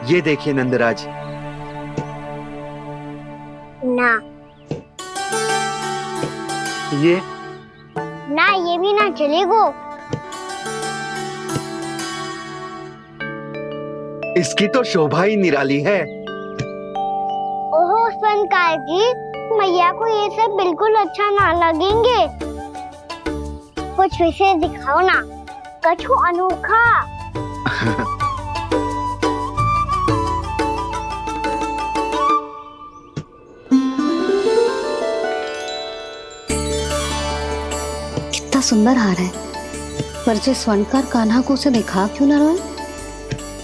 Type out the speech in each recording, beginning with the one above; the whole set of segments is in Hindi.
ये देखिए नंदराज। ना ये ना, ये भी ना चलेगो। इसकी तो शोभा ही निराली है। ओहो स्वयंकार जी, मैया को ये सब बिल्कुल अच्छा ना लगेंगे। कुछ विशेष दिखाओ ना, कछु अनोखा। कितना सुंदर हार है, पर जो स्वर्णकार कान्हा को उसे दिखा क्यों ना रोए?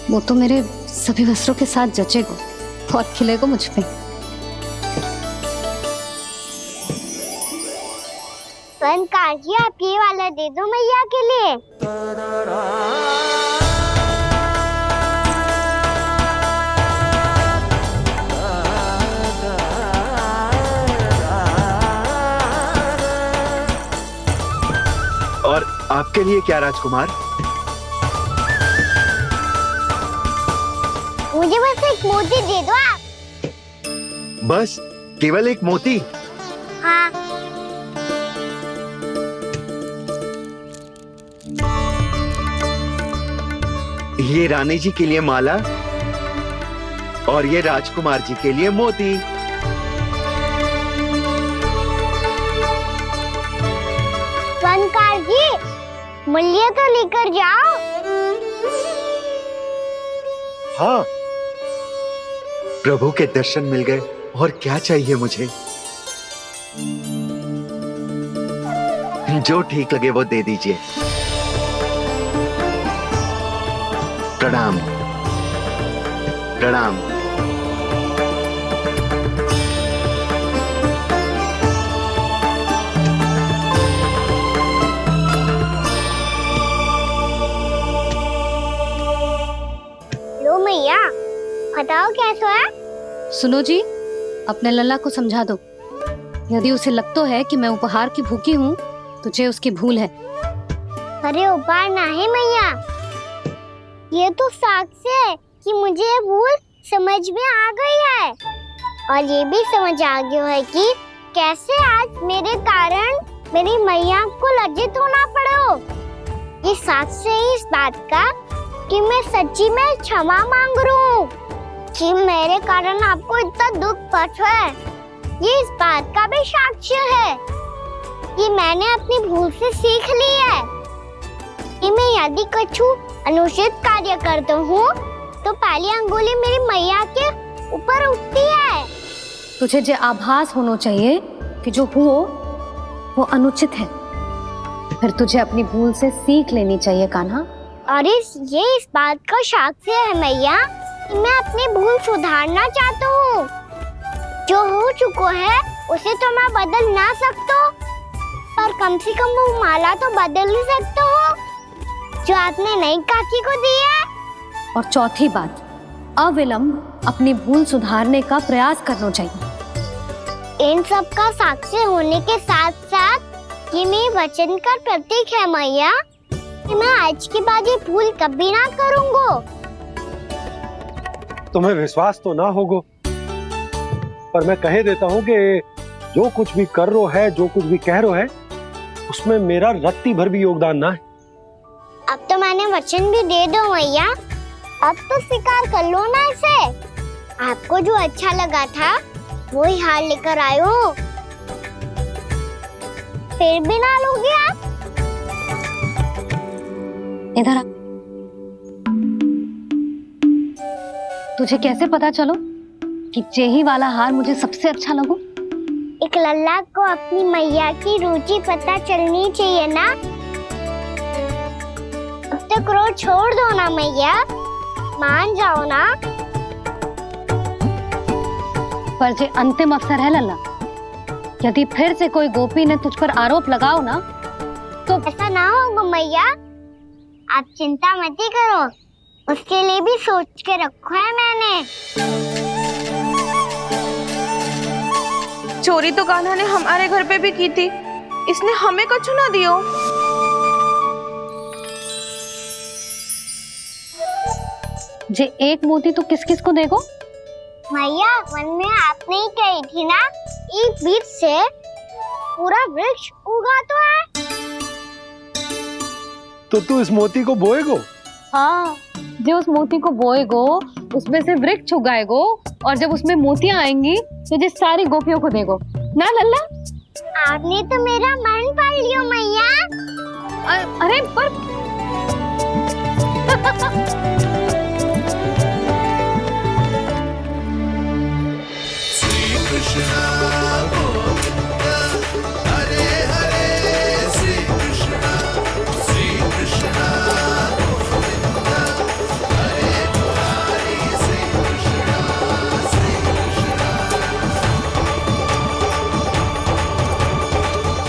वो तो मेरे सभी वस्त्रों के साथ जचेगा, बहुत खिलेगा मुझ पे। स्वयंकार जी, आप ये वाला दे दो मैया के लिए। और आपके लिए क्या राजकुमार? मुझे बस एक मोती दे दो आप। बस केवल एक मोती? हाँ। ये रानी जी के लिए माला और ये राजकुमार जी के लिए मोती। स्वयंकार जी, मूल्य तो लेकर जाओ। हाँ, प्रभु के दर्शन मिल गए, और क्या चाहिए मुझे? जो ठीक लगे वो दे दीजिए। प्रणाम प्रणाम। लो मैया, बताओ कैसा है? सुनो जी, अपने लल्ला को समझा दो। यदि उसे लगता है कि मैं उपहार की भूखी हूँ, तो ये उसकी भूल है। अरे उपहार ना है मैया, ये तो साक्ष्य है कि मुझे ये भूल समझ में आ गई है, और ये भी समझ आ गया है कि कैसे आज मेरे कारण मेरी मैया को लज्जित होना पड़ो। ये साक्ष्य है इस बात का कि मैं सच्ची में क्षमा मांग रहा हूँ कि मेरे कारण आपको इतना दुख पहुंचा है। ये इस बात का भी साक्ष्य है कि मैंने अपनी भूल से सीख ली है कि मैं यदि कुछ अनुचित कार्य करता हूँ तो पहली अंगुली मेरी मैया के ऊपर उठती है। तुझे जो आभास होना चाहिए कि जो हुआ वो अनुचित है, फिर तुझे अपनी भूल से सीख लेनी चाहिए कान्हा। और ये इस बात का साक्ष्य है मैया कि मैं अपनी भूल सुधारना चाहता हूँ। जो हो चुका है उसे तो मैं बदल ना सकता, पर कम से कम वो माला तो बदल ही सकता हूँ जो आपने नई काकी को दी है। और चौथी बात, अविलंब अपनी भूल सुधारने का प्रयास करना चाहिए। इन सब का साक्षी होने के साथ साथ ये मेरे वचन का प्रतीक है मैया कि मैं आज के बाद ये भूल कभी ना करूँगा। तुम्हें विश्वास तो ना होगा, पर मैं कह देता हूँ कि जो कुछ भी कर रो है, जो कुछ भी कह रो है, उसमें मेरा रत्ती भर भी योगदान ना है। अब तो मैंने वचन भी दे दो मैया, अब तो स्वीकार कर लो ना इसे। आपको जो अच्छा लगा था वही हार लेकर आयो, फिर भी ना लोगे आप? इधर आ। तुझे कैसे पता चलो कि यही वाला हार मुझे सबसे अच्छा लगो? एक लल्ला को अपनी मैया की रुचि पता चलनी चाहिए ना। अब तक क्रोध छोड़ दो ना मैया, मान जाओ ना। पर ये अंतिम अवसर है लल्ला, यदि फिर से कोई गोपी ने तुझ पर आरोप लगाओ ना तो ऐसा ना होगा मैया, आप चिंता मत ही करो, उसके लिए भी सोच के रखा है मैंने। चोरी तो कान्हा ने हमारे घर पे भी की थी, इसने हमें कछु ना दियो। जे एक मोती तो किस किस को देगो? मैया मन में आपने ही कही थी ना, एक बीज से पूरा वृक्ष उगा तो है। तो तू इस मोती को बोएगो? हाँ, जो उस मोती को बोएगो उसमें से वृक्ष उगाएगो और जब उसमें मोतियां आएंगी तो जिस सारी गोपियों को देगो ना लल्ला। आपने तो मेरा मन पढ़ लियो मैया। अरे पर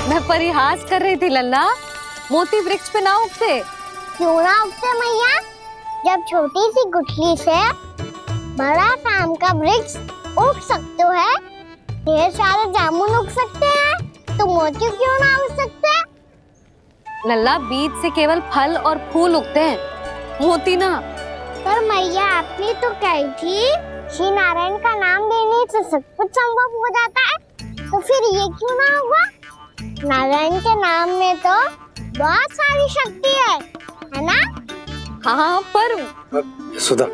मैं परिहास कर रही थी लल्ला, मोती वृक्ष पे ना उगते। क्यों ना उगते मैया? जब छोटी सी गुठली से बड़ा आम का वृक्ष उग सकते है, ढेर सारे जामुन उग सकते हैं, तो मोती क्यों ना उग सकते? लल्ला, बीज से केवल फल और फूल उगते हैं, मोती ना। पर मैया आपने तो कही थी श्री नारायण का नाम लेने से सब कुछ संभव हो जाता है, तो फिर ये क्यों ना हुआ? नारायण के नाम में तो बहुत सारी शक्ति है ना? हाँ पर सुधा,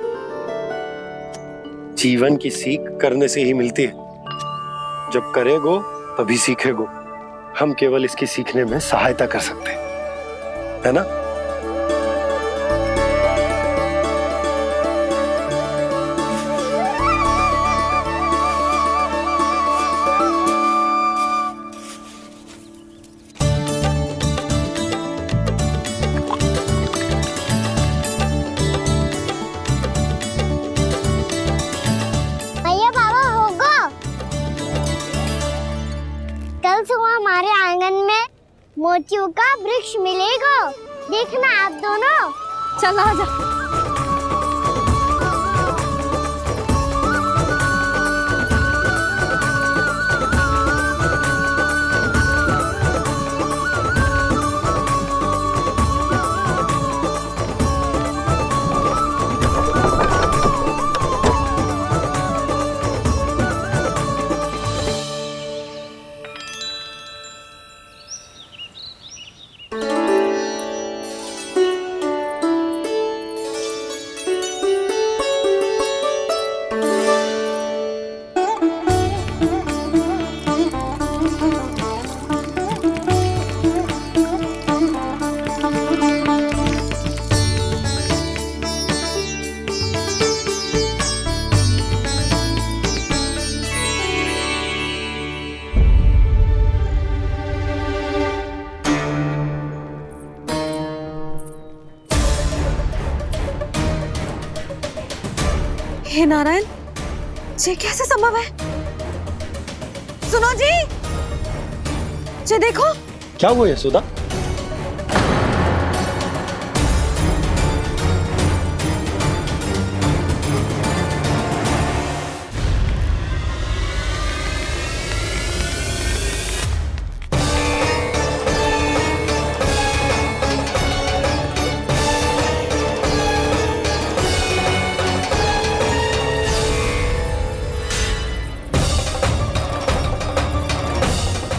जीवन की सीख करने से ही मिलती है। जब करेगो तभी सीखेगो। हम केवल इसकी सीखने में सहायता कर सकते हैं, है ना? भैया बाबा होगो, कल सुबह हमारे आंगन में मोतियों का वृक्ष मिलेगा, देखना आप दोनों। चल आ जा। हे नारायण, ये कैसे संभव है? सुनो जी, ये देखो। क्या हुआ यशोदा?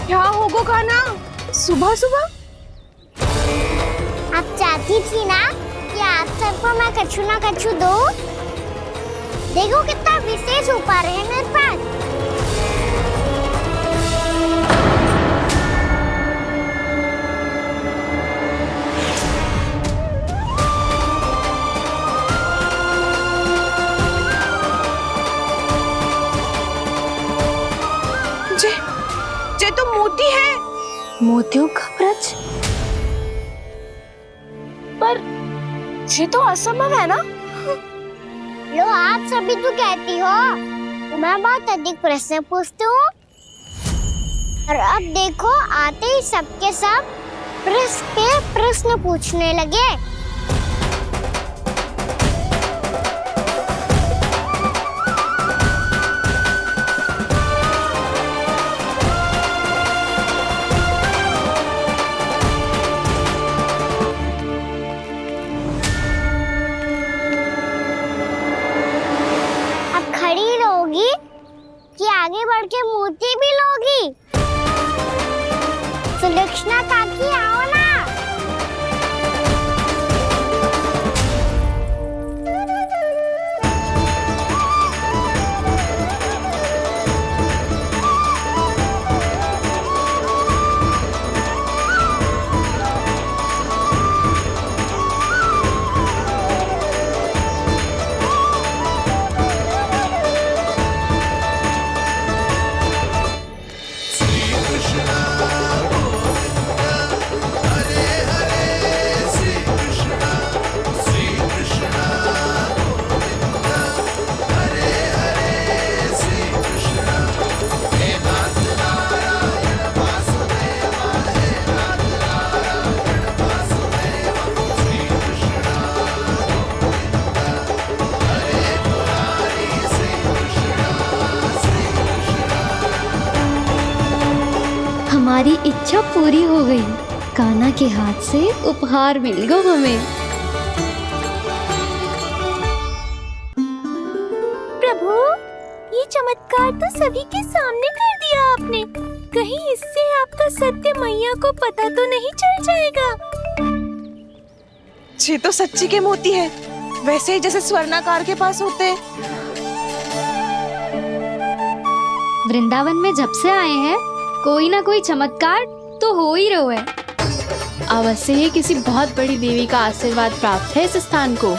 क्या होगो खाना सुबह सुबह? आप चाहती थी ना कि आज सबको मैं कछु ना कछु दूं? देखो कितना विशेष उपहार है मेरे पास। ये तो मोती है। मोतियों का वृक्ष? पर ये तो असंभव है ना? लो आप सभी तो कहती हो, मैं बहुत अधिक प्रश्न पूछती हूँ, और अब देखो आते ही सबके सब प्रश्न पे प्रश्न पूछने लगे। आगे बढ़ के मोती भी लोगी? सुलक्षणा काकी आओ ना। हमारी इच्छा पूरी हो गई। कान्हा के हाथ से उपहार मिल गया हमें। प्रभु, ये चमत्कार तो सभी के सामने कर दिया आपने। कहीं इससे आपका सत्य मैया को पता तो नहीं चल जाएगा? ये तो सच्ची के मोती है, वैसे ही जैसे स्वर्णाकार के पास होते हैं। वृंदावन में जब से आए हैं कोई ना कोई चमत्कार तो हो ही रहा है। अवश्य ही किसी बहुत बड़ी देवी का आशीर्वाद प्राप्त है इस स्थान को।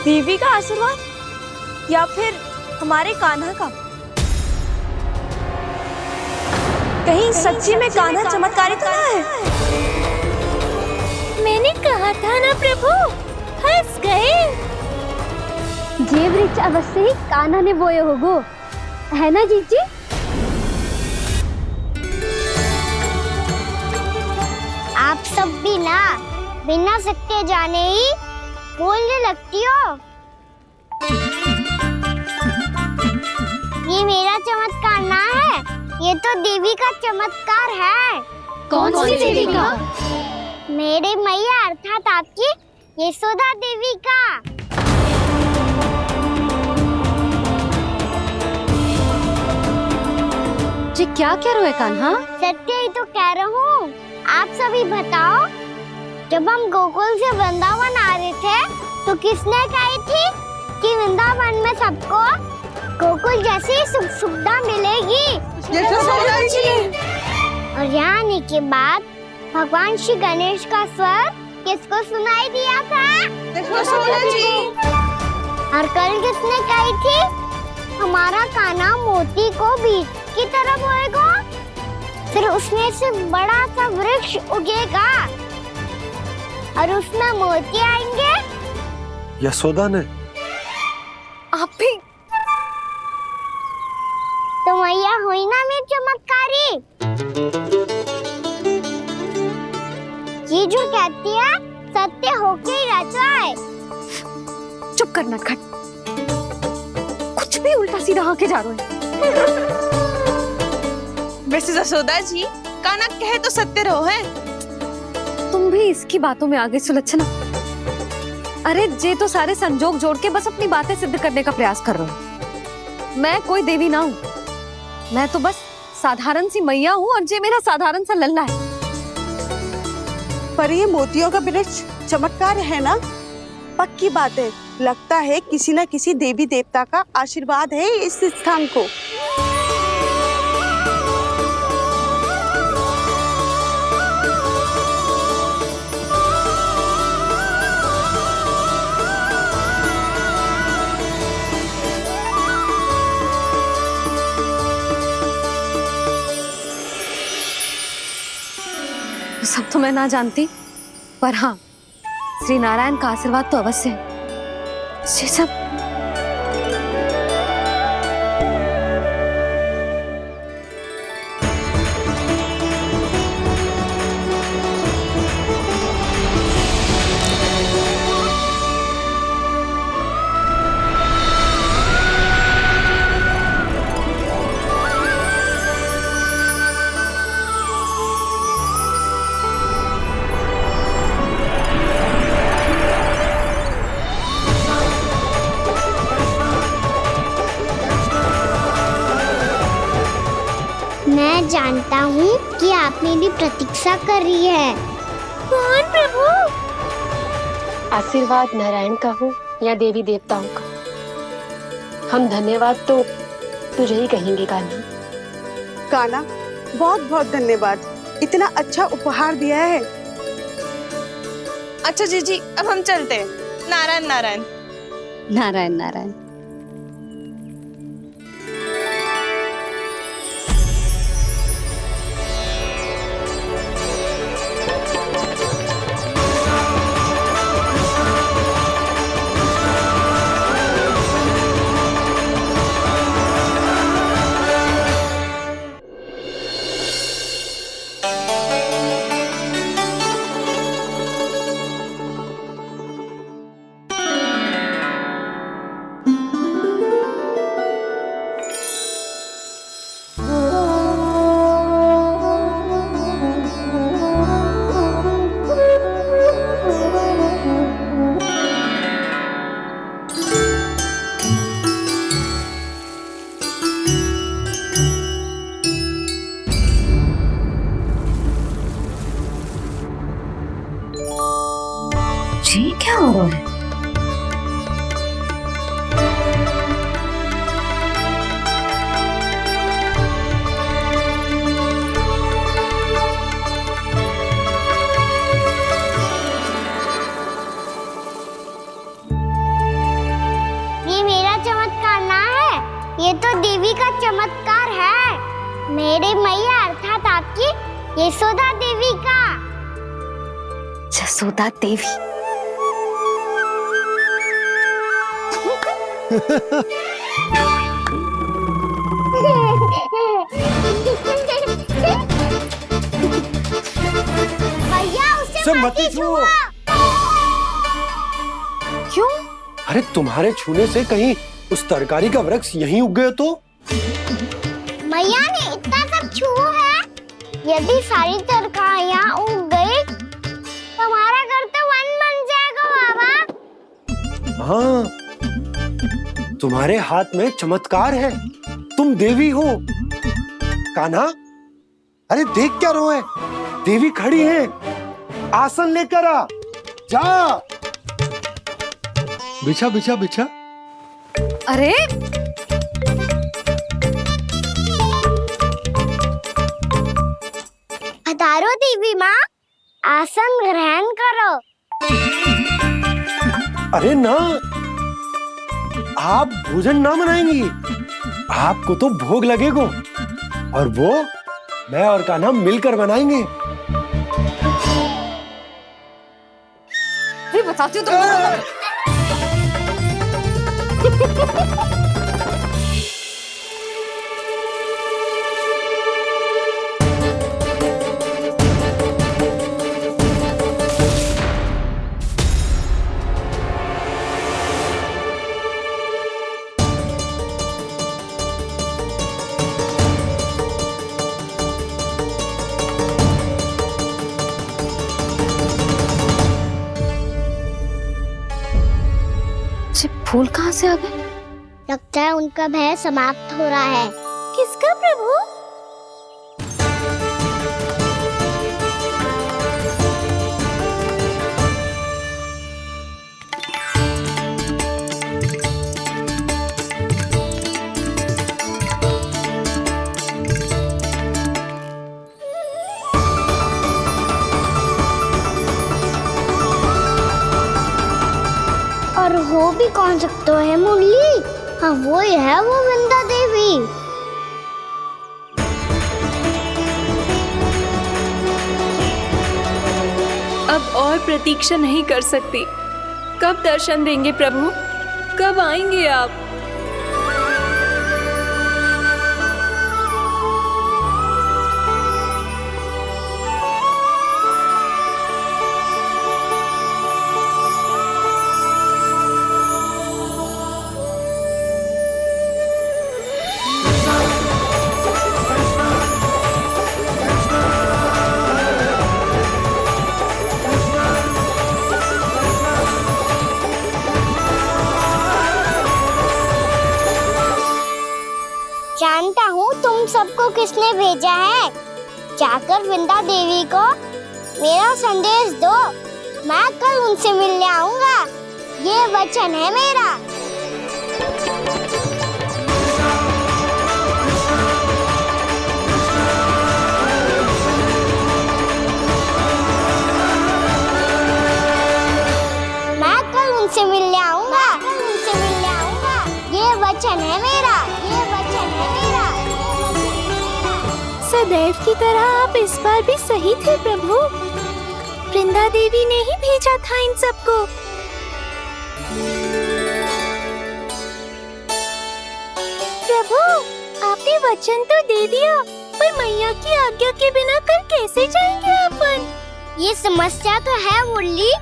देवी का आशीर्वाद या फिर हमारे कान्हा का? कहीं सच्ची में कान्हा चमत्कारी तो ना है? मैंने कहा था ना प्रभु, फंस गए। ये वृक्ष अवश्य ही कान्हा ने बोए होगो, है ना जीजी? आप सब भी ना बिना सत्य जाने ही बोलने लगती हो। ये मेरा चमत्कार ना है, ये तो देवी का चमत्कार है। कौन सी देवी का? मेरे मैया अर्थात आपकी यशोदा देवी का। जी क्या कह रहे हो कान्हा? सत्य ही तो कह रहा हूँ। आप सभी बताओ, जब हम गोकुल से वृंदावन आ रहे थे तो किसने कही थी कि वृंदावन में सबको गोकुल जैसी सुख सुविधा मिलेगी? यशोदा जी। और यहाँ आने के बाद भगवान श्री गणेश का स्वर किसको सुनाई दिया था? यशोदा जी। और कल किसने कही थी हमारा कान्हा मोती को बीज की तरह बोएगा, फिर उसमें से बड़ा सा वृक्ष उगेगा और उसमें मोती आएंगे? यशोदा ने? आप भी तो मैया हुई ना मेरी चमत्कारी। ये जो कहती है सत्य होके ही रहता है। चुप कर नटखट, कुछ भी उल्टा सीधा आके जा रहे हैं। वैसे यशोदा जी, कान्हा कहे तो सत्य रहो है। तुम भी इसकी बातों में आगे सुलक्षणा। अरे जे तो सारे संजोग जोड़ के बस अपनी बातें सिद्ध करने का प्रयास कर रहे हो। मैं कोई देवी ना हूँ, मैं तो बस साधारण सी मैया हूँ और जे मेरा साधारण सा लल्ला है। पर ये मोतियों का वृक्ष चमत्कार है ना? पक्की बात है, लगता है किसी न किसी देवी देवता का आशीर्वाद है इस स्थान को। सब तो मैं ना जानती, पर हाँ, श्री नारायण का आशीर्वाद तो अवश्य है। ये सब जानता हूँ कि आप मेरी प्रतीक्षा कर रही है। कौन प्रभु? आशीर्वाद नारायण का हो या देवी देवताओं का, हम धन्यवाद तो तुझे ही कहेंगे कान्हा। कान्हा, बहुत बहुत धन्यवाद, इतना अच्छा उपहार दिया है। अच्छा जीजी, अब हम चलते हैं। नारायण नारायण। नारायण नारायण। जी क्या हो रहा है? ये मेरा चमत्कार ना है, ये तो देवी का चमत्कार है। मेरे मैया अर्थात आपकी यशोदा देवी का। जसोदा देवी। भैया उसे सब मत मत छू। छुआ। क्यों? अरे तुम्हारे छूने से कहीं उस तरकारी का वृक्ष यहीं उग गए तो? मैया ने इतना सब छुआ है, यदि सारी तरकारियां उग गई तो हमारा घर तो वन बन जाएगा बाबा। हाँ, तुम्हारे हाथ में चमत्कार है, तुम देवी हो। कान्हा, अरे देख क्या रो है, देवी खड़ी है, आसन लेकर आ, जा। बिछा बिछा बिछा। अरे पधारो देवी माँ, आसन ग्रहण करो। अरे ना, आप भोजन ना मनाएंगी, आपको तो भोग लगेगा और वो मैं और कान्हा मिलकर बनाएंगे। भी बताती हूँ तुमको। फूल कहाँ से आ गए? लगता है उनका भय समाप्त हो रहा है। किसका प्रभु? और हो भी कौन सकता है मुरली? हाँ वो ही है, वो वृंदा देवी। अब और प्रतीक्षा नहीं कर सकती। कब दर्शन देंगे प्रभु? कब आएंगे आप? आपको किसने भेजा है? जाकर वृंदा देवी को मेरा संदेश दो। मैं कल उनसे मिलने आऊंगा, ये वचन है मेरा। मैं कल उनसे मिलने आऊंगा, ये वचन है मेरा, ये वचन है मेरा। सदैव की तरह आप इस बार भी सही थे प्रभु। वृंदा देवी ने ही भेजा था इन सबको। प्रभु, आपने वचन तो दे दिया, पर मैया की आज्ञा के बिना कल कैसे जाएंगे अपन? ये समस्या तो है मुरली,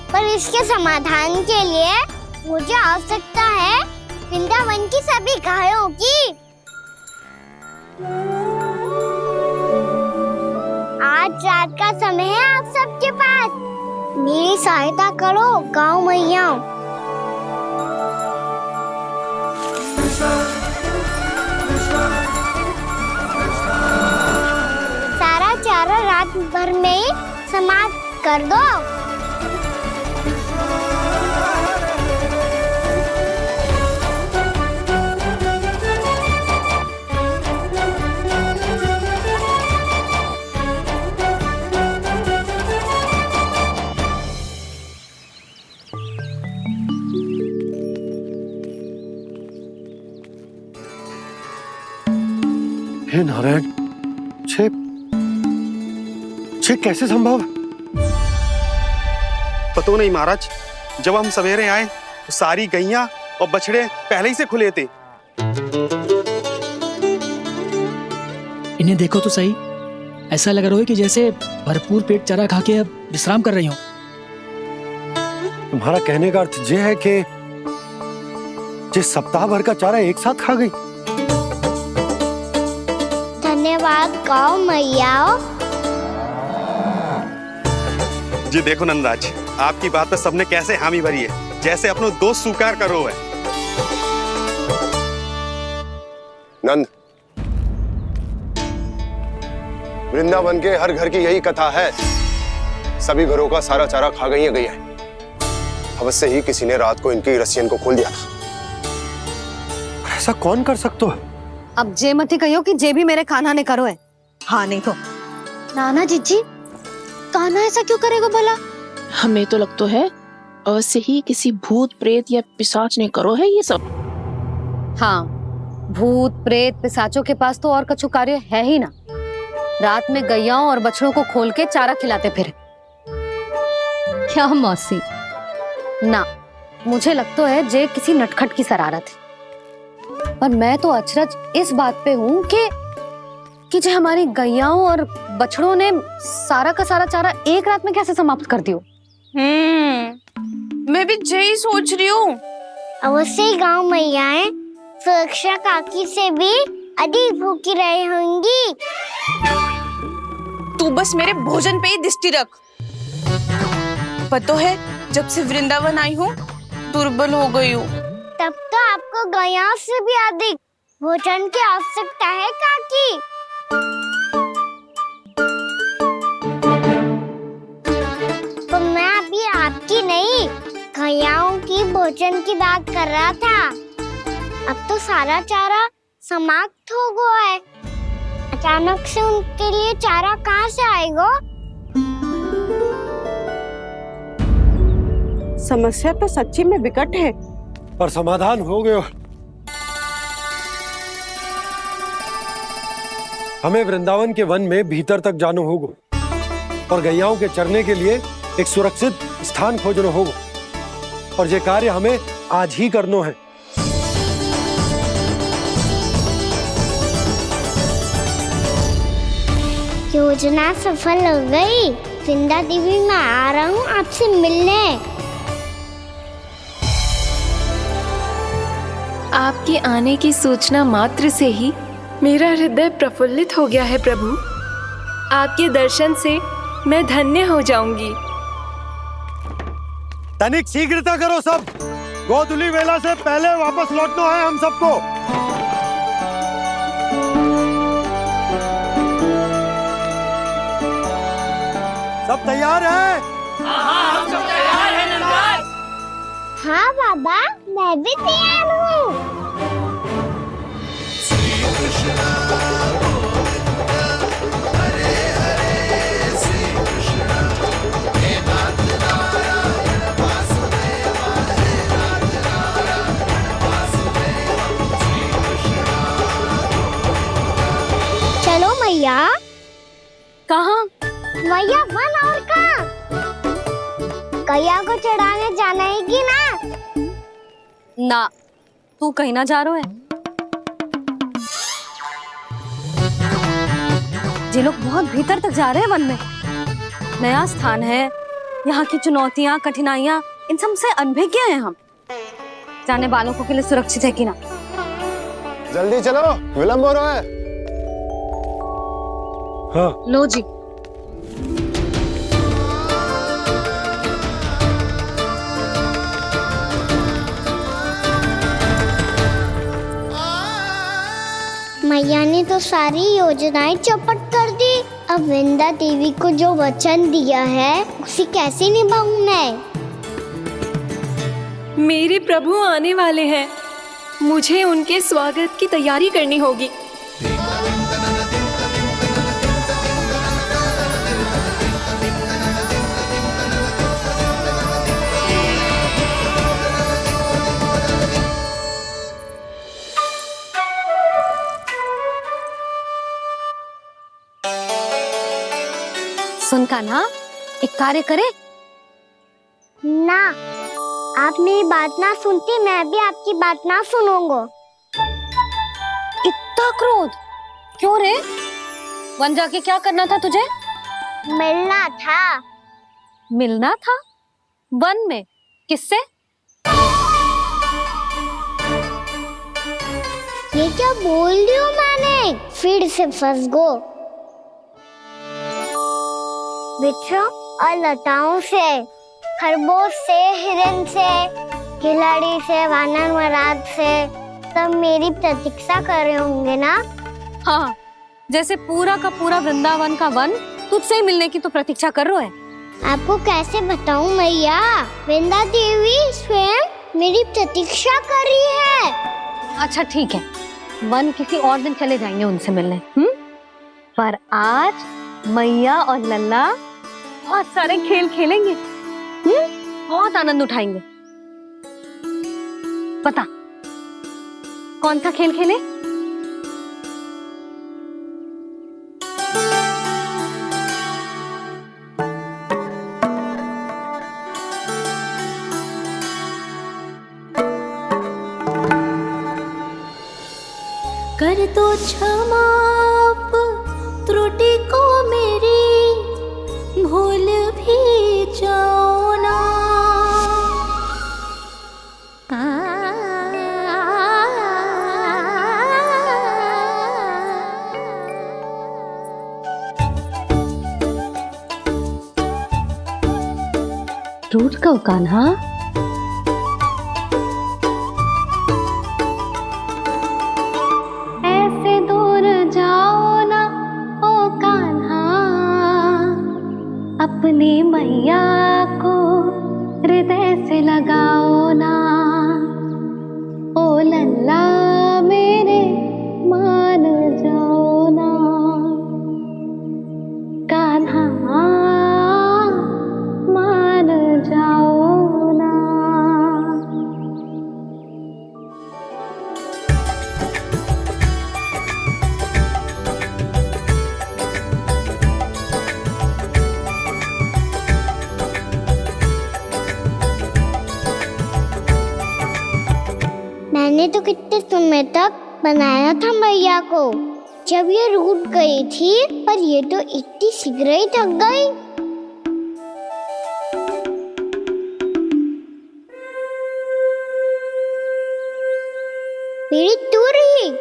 पर इसके समाधान के लिए मुझे आवश्यकता है वृंदावन की सभी गायों की। आज रात का समय है आप सबके पास, मेरी सहायता करो गाँव मैया। सारा चारा रात भर में ही समाप्त कर दो। हे नारायण, छे कैसे संभव? पतो नहीं महाराज, जब हम सवेरे आए तो सारी गैया और बछड़े पहले ही से खुले थे। इन्हें देखो तो सही, ऐसा लग रहा है कि जैसे भरपूर पेट चारा खा के अब विश्राम कर रही हो। तुम्हारा कहने का अर्थ ये है कि जिस सप्ताह भर का चारा एक साथ खा गई। धन्यवाद गाँव मैया। जी देखो नंदराज, आपकी बात पर सबने कैसे हामी भरी है, जैसे अपनो दोस्त स्वीकार करो है। नंद, वृंदावन के हर घर की यही कथा है। सभी घरों का सारा चारा खा गई है गैया। अवश्य ही किसी ने रात को इनकी रस्सियन को खोल दिया था। ऐसा कौन कर सकता है? अब जे मत कहो कि जे भी मेरे कान्हा ने करो है। हाँ नहीं तो नाना जीजी, कान्हा ऐसा क्यों करेगा भला? हमें तो लगता है अवश्य ही किसी भूत प्रेत या पिशाच ने करो है ये सब। हाँ, भूत प्रेत पिशाचों के पास तो और कछु कार्य है ही ना। रात में गैयाओं और बछड़ों को खोल के चारा खिलाते फिर। क्या मौसी? ना, मुझे लगता है जे किसी नटखट की शरारत है। पर मैं तो अचरज इस बात पे हूँ कि जो हमारी गैयाओं और बछड़ों ने सारा का सारा चारा एक रात में कैसे समाप्त कर दियो। मैं भी यही सोच रही हूँ। अवश्य ही गाँव मैयाएं सुरक्षा काकी से भी अधिक भूखी रही होंगी। तू बस मेरे भोजन पे ही दृष्टि रख। पता है, जब से वृंदावन आई हूँ दुर्बल हो गई हूँ। तब तो आपको गैयाओं से भी अधिक भोजन की आवश्यकता है काकी। तो मैं अभी आपकी नहीं, गैयाओं की भोजन की बात कर रहा था। अब तो सारा चारा समाप्त हो गया है, अचानक से उनके लिए चारा कहाँ से आएगा? समस्या तो सच्ची में विकट है, पर समाधान हो गयो। हमें वृंदावन के वन में भीतर तक जाना होगा और गैयाओं के चरने के लिए एक सुरक्षित स्थान खोजना होगा, और ये कार्य हमें आज ही करना है। योजना सफल हो गई। वृंदा देवी, मैं आ रहा हूँ आपसे मिलने। आपके आने की सूचना मात्र से ही मेरा हृदय प्रफुल्लित हो गया है प्रभु। आपके दर्शन से मैं धन्य हो जाऊंगी। तनिक शीघ्रता करो सब, गोधुली वेला से पहले वापस लौटना है हम सबको। सब तैयार है? हाँ बाबा, मैं भी तैयार हूँ। चलो मैया। कहाँ? मैया वन और कहाँ? कैया को चढ़ाने जाना है कि ना? ना, तू कहीं ना जा रहा है। ये लोग बहुत भीतर तक जा रहे हैं वन में। नया स्थान है, यहाँ की चुनौतियाँ, कठिनाइयाँ, इन सब से अनभिज्ञ हैं हम। जाने वालों के लिए सुरक्षित है कि ना? जल्दी चलो, विलंब हो रहा है। हाँ। लो जी। मैया ने तो सारी योजनाएं चौपट कर दी। अब वृंदा देवी को जो वचन दिया है उसे कैसे निभाऊं मैं? मेरे प्रभु आने वाले हैं, मुझे उनके स्वागत की तैयारी करनी होगी। सुन कान्हा, एक कार्य करे? ना, आप मेरी बात ना सुनती, मैं भी आपकी बात ना सुनूंगा। इतना क्रोध क्यों रे? वन जाके क्या करना था तुझे? मिलना था। मिलना था? वन में? किससे? ये क्या बोल रही हूँ मैंने? फिर से फंस गो। वृक्षों और लताओं से, खरगोश से, हिरन से, खिलाड़ी से, वानर महाराज से, सब मेरी प्रतीक्षा कर रहे होंगे ना? हाँ, जैसे पूरा का पूरा वृंदावन का वन तुझसे ही मिलने की तो प्रतीक्षा कर रहा है। आपको कैसे बताऊं मैया? वृंदा देवी स्वयं मेरी प्रतीक्षा कर रही है। अच्छा ठीक है, वन किसी और दिन चले जाएंगे उनसे मिलने। पर आज मैया और लल्ला बहुत सारे खेल खेलेंगे। बहुत आनंद उठाएंगे। पता कौन सा खेल खेले? कर दो क्षमा त्रुटि को मेरी, भूल भी जाओ ना। टूट गओ कान्हा? ऐसे दूर जाओ ना ओ कान्हा, अपनी मैया को हृदय से लगाओ ना। ओ लल्ला मेरे मान जाओ ना, कान्हा मान जाओ ना। मैंने तो कितने समय तक बनाया था मैया को, जब ये रूठ गई थी, पर ये तो इतनी शीघ्र ही थक गई। मेरी दूर ही।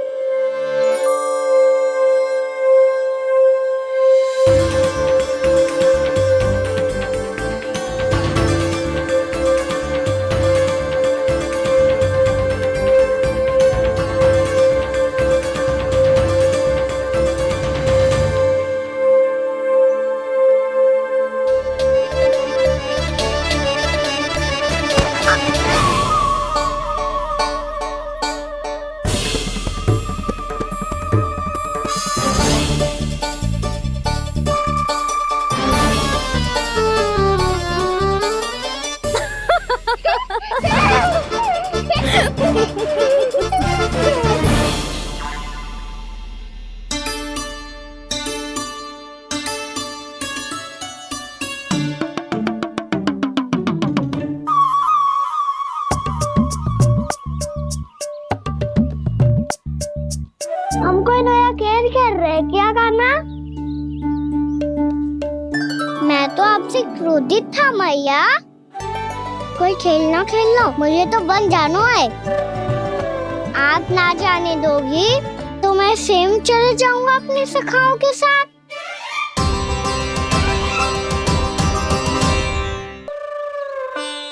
आपसे क्रोधित था मैया। कोई खेलना खेल लो, मुझे तो वन जाना है। आप ना जाने दोगी तो मैं स्वयं चले जाऊंगा अपने सखाओं के साथ।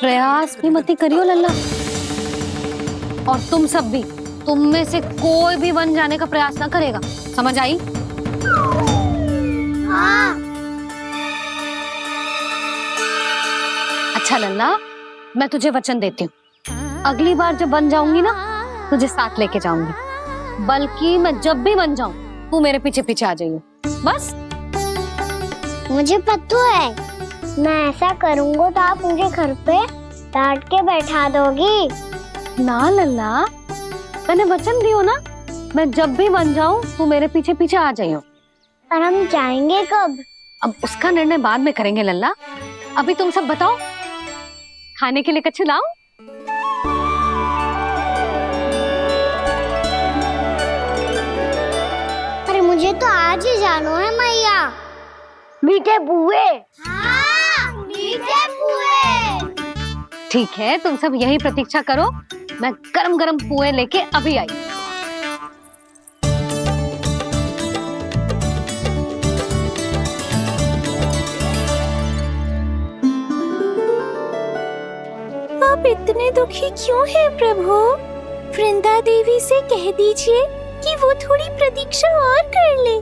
प्रयास भी मत करियो लल्ला, और तुम सब भी, तुम में से कोई भी वन जाने का प्रयास ना करेगा, समझ आई? हाँ। अच्छा लल्ला, मैं तुझे वचन देती हूँ, अगली बार जब वन जाऊंगी ना तुझे साथ लेके जाऊंगी। बल्कि मैं जब भी वन जाऊं तू मेरे पीछे पीछे आ जाइयो, बस। मुझे पता है, मैं ऐसा करूंगा तो आप मुझे घर पे डांट के बैठा दोगी। ना लल्ला, मैंने वचन दियो ना, मैं जब भी वन जाऊं तू मेरे पीछे पीछे आ जाइयो। और हम जाएंगे कब? अब उसका निर्णय बाद में करेंगे लल्ला। अभी तुम सब बताओ, खाने के लिए कुछ लाऊं? अरे मुझे तो आज ही जाना है मैया। मीठे पुए। हाँ, मीठे पुए। ठीक है, तुम सब यही प्रतीक्षा करो, मैं गरम गरम पुए लेके अभी आई। आप इतने दुखी क्यों हैं प्रभु? वृंदा देवी से कह दीजिए कि वो थोड़ी प्रतीक्षा और कर ले।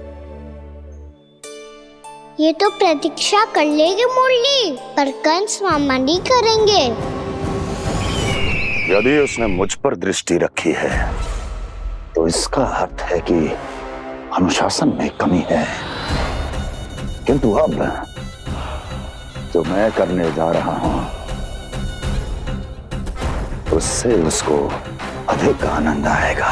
ये तो प्रतीक्षा कर लेगी मुरली, पर कंस मामा नहीं करेंगे। यदि उसने मुझ पर दृष्टि रखी है तो इसका अर्थ है कि अनुशासन में कमी है। किंतु अब जो मैं करने जा रहा हूं उससे उसको अधिक आनंद आएगा।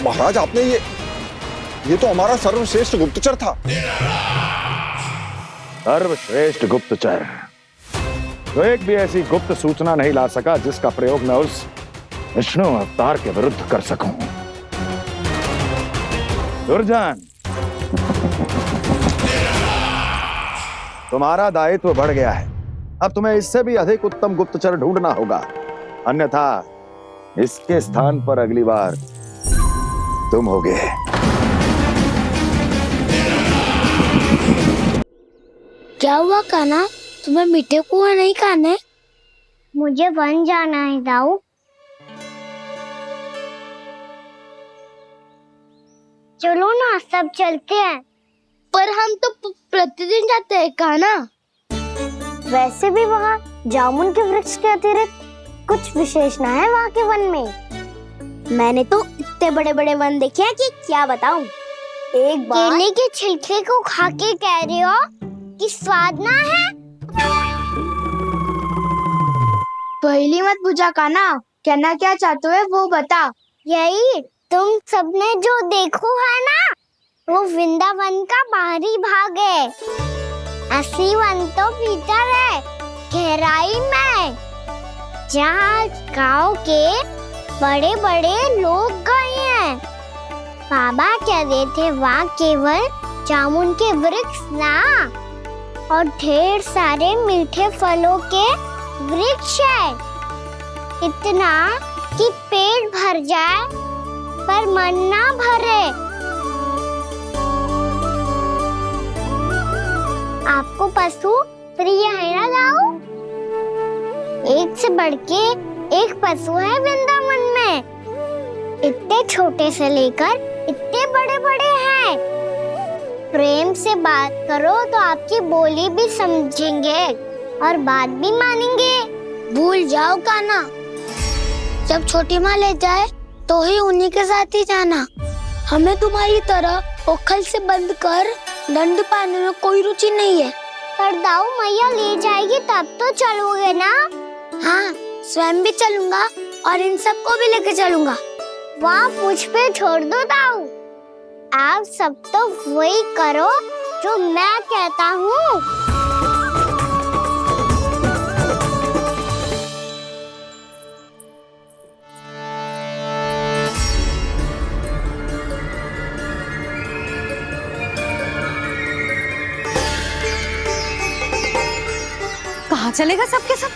महाराज, आपने ये तो हमारा सर्वश्रेष्ठ गुप्तचर था। सर्वश्रेष्ठ गुप्तचर, तो एक भी ऐसी गुप्त सूचना नहीं ला सका जिसका प्रयोग मैं उस विष्णु अवतार के विरुद्ध कर सकूं। दुर्जन, तुम्हारा दायित्व बढ़ गया है। अब तुम्हें इससे भी अधिक उत्तम गुप्तचर ढूंढना होगा, अन्यथा इसके स्थान पर अगली बार तुम होगे। क्या हुआ कान्हा, तुम्हें मीठे पुआ नहीं खाने? मुझे वन जाना है दाऊ। चलो ना, सब चलते हैं। पर हम तो प्रतिदिन जाते हैं कान्हा। वैसे भी वहाँ जामुन के वृक्ष के अतिरिक्त कुछ विशेष ना है वहाँ के वन में। मैंने तो इतने बड़े बड़े वन देखे हैं कि क्या बताऊं। एक बार केले के छिलके को खा के कह रहे हो कि स्वाद ना है? पहली मत पूछा कान्हा, कहना क्या चाहते हो वो बता। यही तुम सबने जो देखो है ना, वो वृंदावन का बाहरी भाग है। असली वन तो भीतर है, गहराई में, जहाँ गांव के बड़े बड़े लोग गए हैं। बाबा कह रहे थे वहाँ केवल जामुन के वृक्ष ना, और ढेर सारे मीठे फलों के वृक्ष है। इतना कि पेट भर जाए पर मन ना भरे। आपको पशु प्रिय है ना दाऊ? एक से बढ़ के एक पशु है वृंदावन में। इतने छोटे से लेकर इतने बड़े बड़े हैं। प्रेम से बात करो तो आपकी बोली भी समझेंगे और बात भी मानेंगे। भूल जाओ कान्हा, जब छोटी माँ ले जाए तो ही उन्हीं के साथ ही जाना। हमें तुम्हारी तरह ओखल से बंद कर दंड पाने में कोई रुचि नहीं है। पर दाऊ मैया ले जाएगी तब तो चलोगे ना? हाँ, स्वयं भी चलूंगा और इन सबको भी लेके चलूंगा। वहाँ मुझ पे छोड़ दो दाऊ। आप सब तो वही करो जो मैं कहता हूँ। कहाँ चलेगा सबके सब?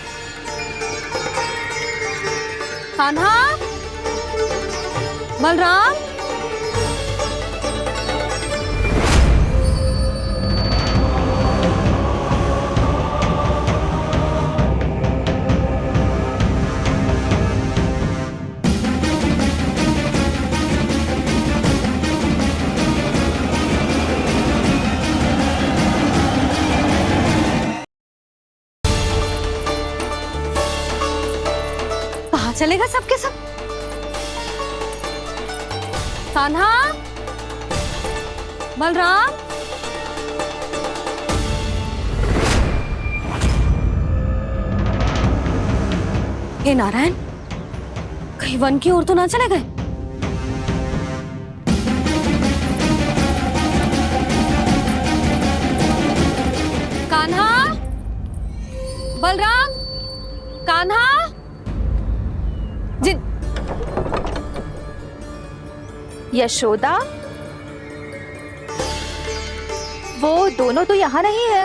कान्हा, बलराम, कहाँ चलेगा सबके सब? कान्हा, बलराम, हे नारायण, कहीं वन की ओर तो ना चले गए? कान्हा, बलराम, कान्हा, यशोदा, वो दोनों तो यहाँ नहीं है।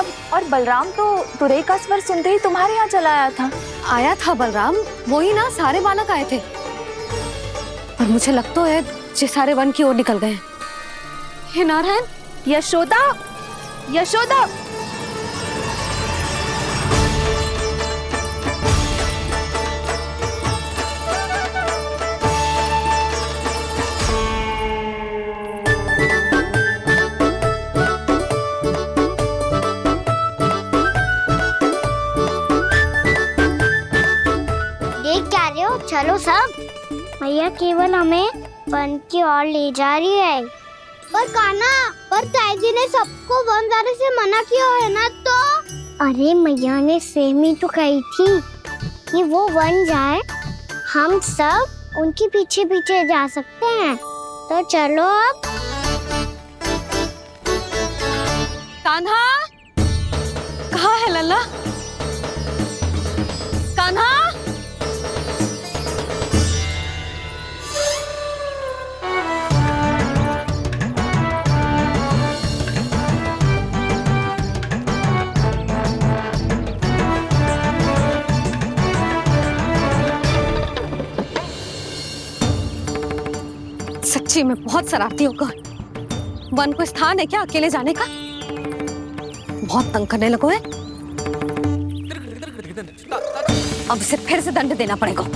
अब और बलराम तो तुरई का स्वर सुनते ही तुम्हारे यहाँ चला आया था। आया था बलराम, वही ना सारे बालक आए थे। पर मुझे लगता है ये सारे वन की ओर निकल गए। हे नारायण, यशोदा, यशोदा, चलो सब, मैया केवल हमें वन की ओर ले जा रही है। पर कान्हा, पर ताईजी ने सबको वन जाने से मना किया है ना तो? अरे मैया ने सेम ही तो कही थी कि वो वन जाए, हम सब उनके पीछे पीछे जा सकते हैं। तो चलो अब। कान्हा, कहाँ है लल्ला? कान्हा, सच्ची में बहुत शरारती होकर। वन को स्थान है क्या अकेले जाने का? बहुत तंग करने लगो है। अब इसे फिर से दंड देना पड़ेगा।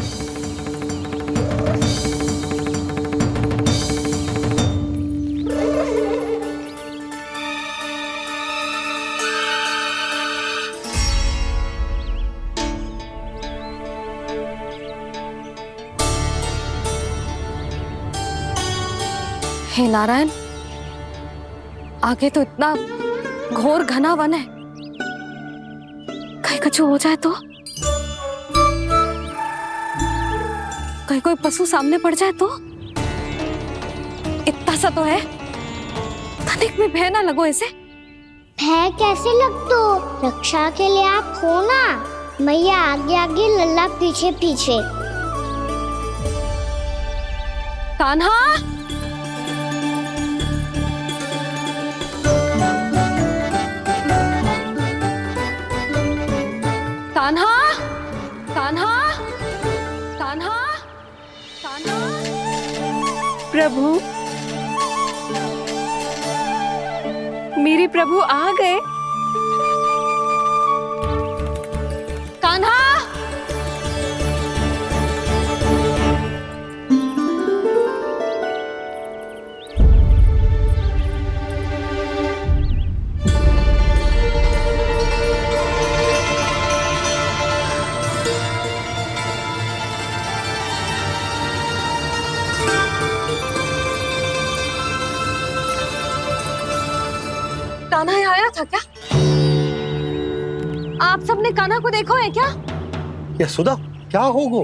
हे नारायण, आगे तो इतना घोर घना वन है, कहीं कुछ हो जाए तो? कहीं कोई पशु सामने पड़ जाए तो? इतना सा तो है, तनिक में भय ना लगो इसे। भय कैसे लग तो? रक्षा के लिए आप हो ना। मैया आगे आगे, लल्ला पीछे पीछे। कान्हा, कान्हा, कान्हा, कान्हा, कान्हा। प्रभु, मेरे प्रभु आ गए। कान्हा, कान्हा आया था क्या? आप सबने कान्हा को देखो है क्या? यशोदा, क्या होगा?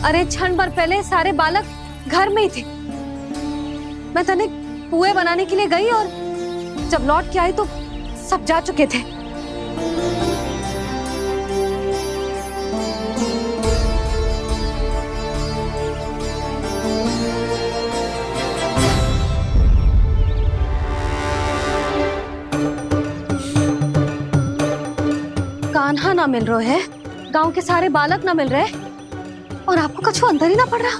अरे क्षण भर पहले सारे बालक घर में ही थे। मैं तनिक पुए बनाने के लिए गई और जब लौट के आई तो सब जा चुके थे। कान्हा ना मिल रहे है, गांव के सारे बालक ना मिल रहे, और आपको कछु अंदर ही ना पड़ रहा।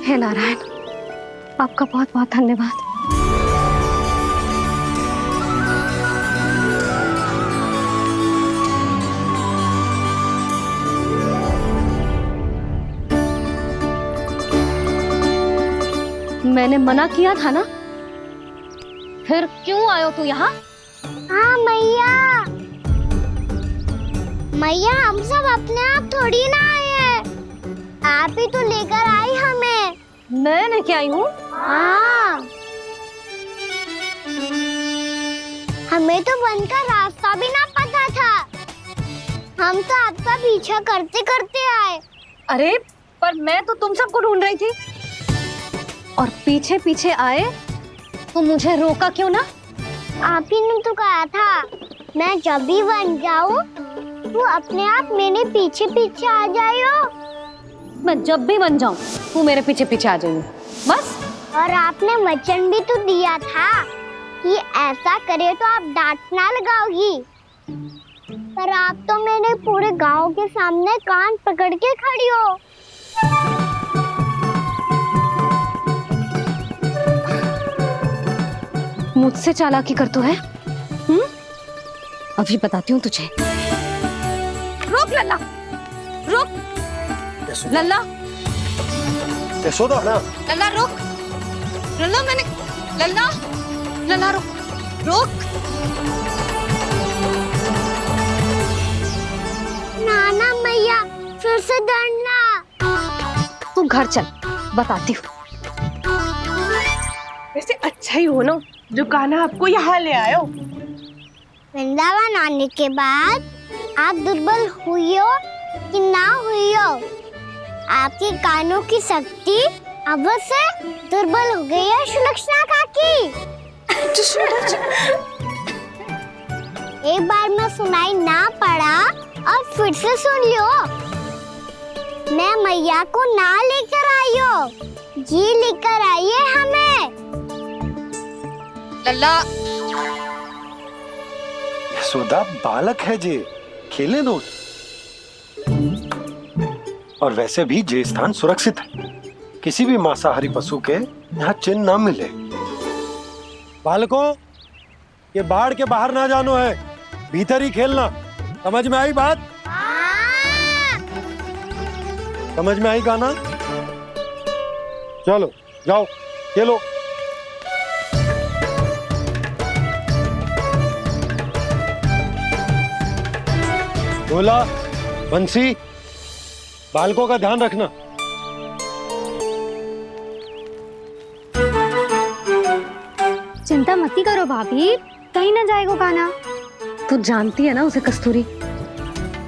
हे नारायण, आपका बहुत बहुत धन्यवाद। मैंने मना किया था ना, फिर क्यों आयो तू यहाँ? हाँ मैया, मैया हम सब अपने आप थोड़ी ना आए हैं, आप ही तो लेकर आई हमें। मैं लेके आई हूँ? हाँ, हमें तो वन का रास्ता भी ना पता था, हम तो आपका पीछा करते करते आए। अरे पर मैं तो तुम सबको ढूंढ रही थी, और पीछे पीछे आए तो मुझे रोका क्यों ना? आप ही ने तो कहा था मैं जब भी बन जाऊं तू अपने आप मेरे पीछे पीछे आ जाइयो। मैं जब भी बन जाऊं तू मेरे पीछे पीछे आ जाइयो, बस। और आपने वचन भी तो दिया था कि ऐसा करे तो आप डांट ना लगाओगी, पर आप तो मेरे पूरे गांव के सामने कान पकड़ के खड़ी हो। मुझसे चालाकी कर तो है? अभी बताती हूँ तुझे। रुक लल्ला, रुक लल्ला, यशोदा ना, लल्ला रुक, लल्ला मैंने, लल्ला, लल्ला रुक, रुक। नाना मैया फिर से डरना। तू घर चल, बताती हूँ। वैसे अच्छा ही हो ना जो कान्हा आपको यहाँ ले आयो। वृंदावन आने के बाद आप दुर्बल हुई हो कि ना हुई हो, आपके कानों की शक्ति अब से दुर्बल हो गई है सुलक्षणा काकी। एक बार में सुनाई ना पड़ा और फिर से सुन लियो। मैं मैया को ना लेकर आई हो, जी लेकर आई है हमें। लल्ला, यशोदा बालक है जे, खेले दो। और वैसे भी जे स्थान सुरक्षित है, किसी भी मांसाहारी पशु के यहाँ चिन्ह ना मिले। बालकों, ये बाढ़ के बाहर ना जानो है, भीतर ही खेलना। समझ में आई बात? समझ में आई गाना? चलो जाओ खेलो। बोला बंसी, बालकों का ध्यान रखना। चिंता मत करो भाभी, कहीं ना जाएगा कान्हा। तू जानती है ना उसे कस्तूरी,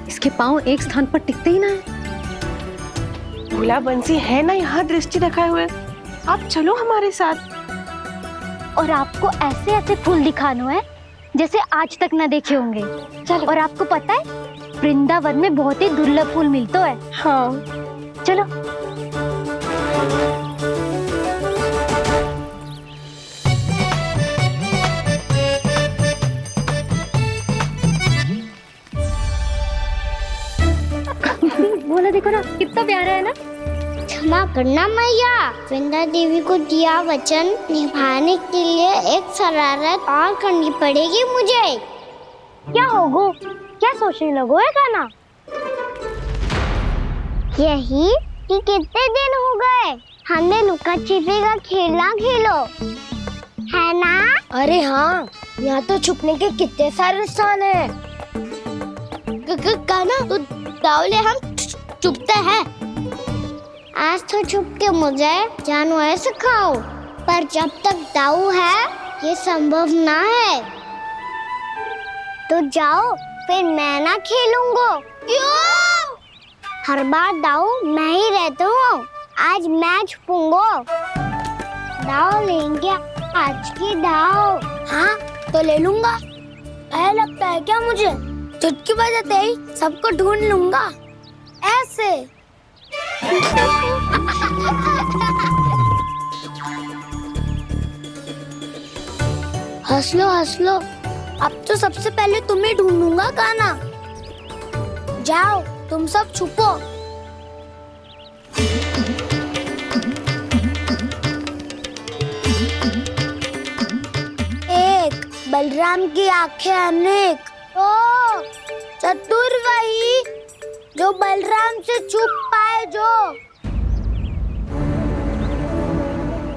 इसके पांव एक स्थान पर टिकते ही ना है। भोला बंसी है ना यहाँ दृष्टि रखाए हुए, आप चलो हमारे साथ। और आपको ऐसे ऐसे फूल दिखाना है जैसे आज तक न देखे होंगे। चलो। और आपको पता है वृंदावन में बहुत ही दुर्लभ फूल मिलते हैं। हाँ चलो। बोला देखो ना कितना प्यारा है ना। क्षमा करना मैया, वृंदा देवी को दिया वचन निभाने के लिए एक शरारत और करनी पड़ेगी मुझे। क्या होगो? क्या सोचने लगो है कान्हा? यही कि कितने दिन हो गए हमने लुका छिपी का खेलना खेलो, है ना? अरे हाँ, यहाँ तो छुपने के कितने सारे स्थान है। कान्हा तो दावले हम छुपते हैं। आज तो छुप के मुझे जानवर सिखाओ, पर जब तक दाऊ है ये संभव ना है। तो जाओ, फिर मैं ना खेलूंगा। क्यों? हर बार दाऊ मैं ही रहता हूँ, आज मैं छुपूंगा। दाऊ लेंगे आज की दाऊ। हाँ तो ले लूंगा। ऐसा लगता है क्या मुझे? चुटकी बजाते ही सबको ढूंढ लूंगा ऐसे। हंस लो, अब तो सबसे पहले तुम्हें ढूंढूंगा कान्हा। जाओ तुम सब छुपो। एक बलराम की आंखें अनेक। ओ चतुर वही जो बलराम से छुप पाए। जो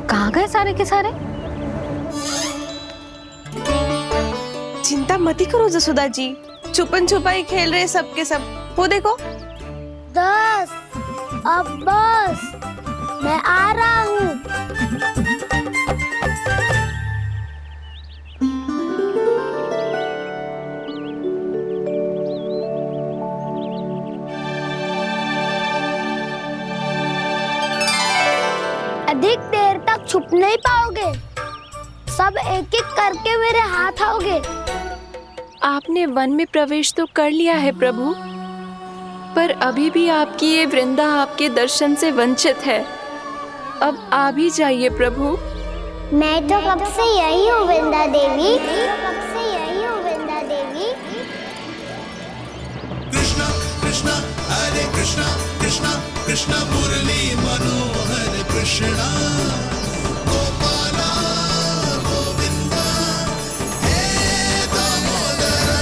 कहाँ गए सारे के सारे? चिंता मत करो जसोदा जी, छुपन छुपाई खेल रहे सब के सब। वो देखो 10 अब बस, मैं आ रहा हूँ। अधिक देर तक छुप नहीं पाओगे, सब एक एक करके मेरे हाथ आओगे। आपने वन में प्रवेश तो कर लिया है प्रभु, पर अभी भी आपकी ये वृंदा आपके दर्शन से वंचित है। अब आ भी जाइए प्रभु। मैं तो कब से यही हूँ वृंदा देवी, कब से यही हूँ वृंदा देवी। कृष्णा कृष्णा हरे कृष्णा, कृष्णा कृष्णा मुरली मनोहर कृष्णा। गोपाला गोविंदा हे दामोदरा।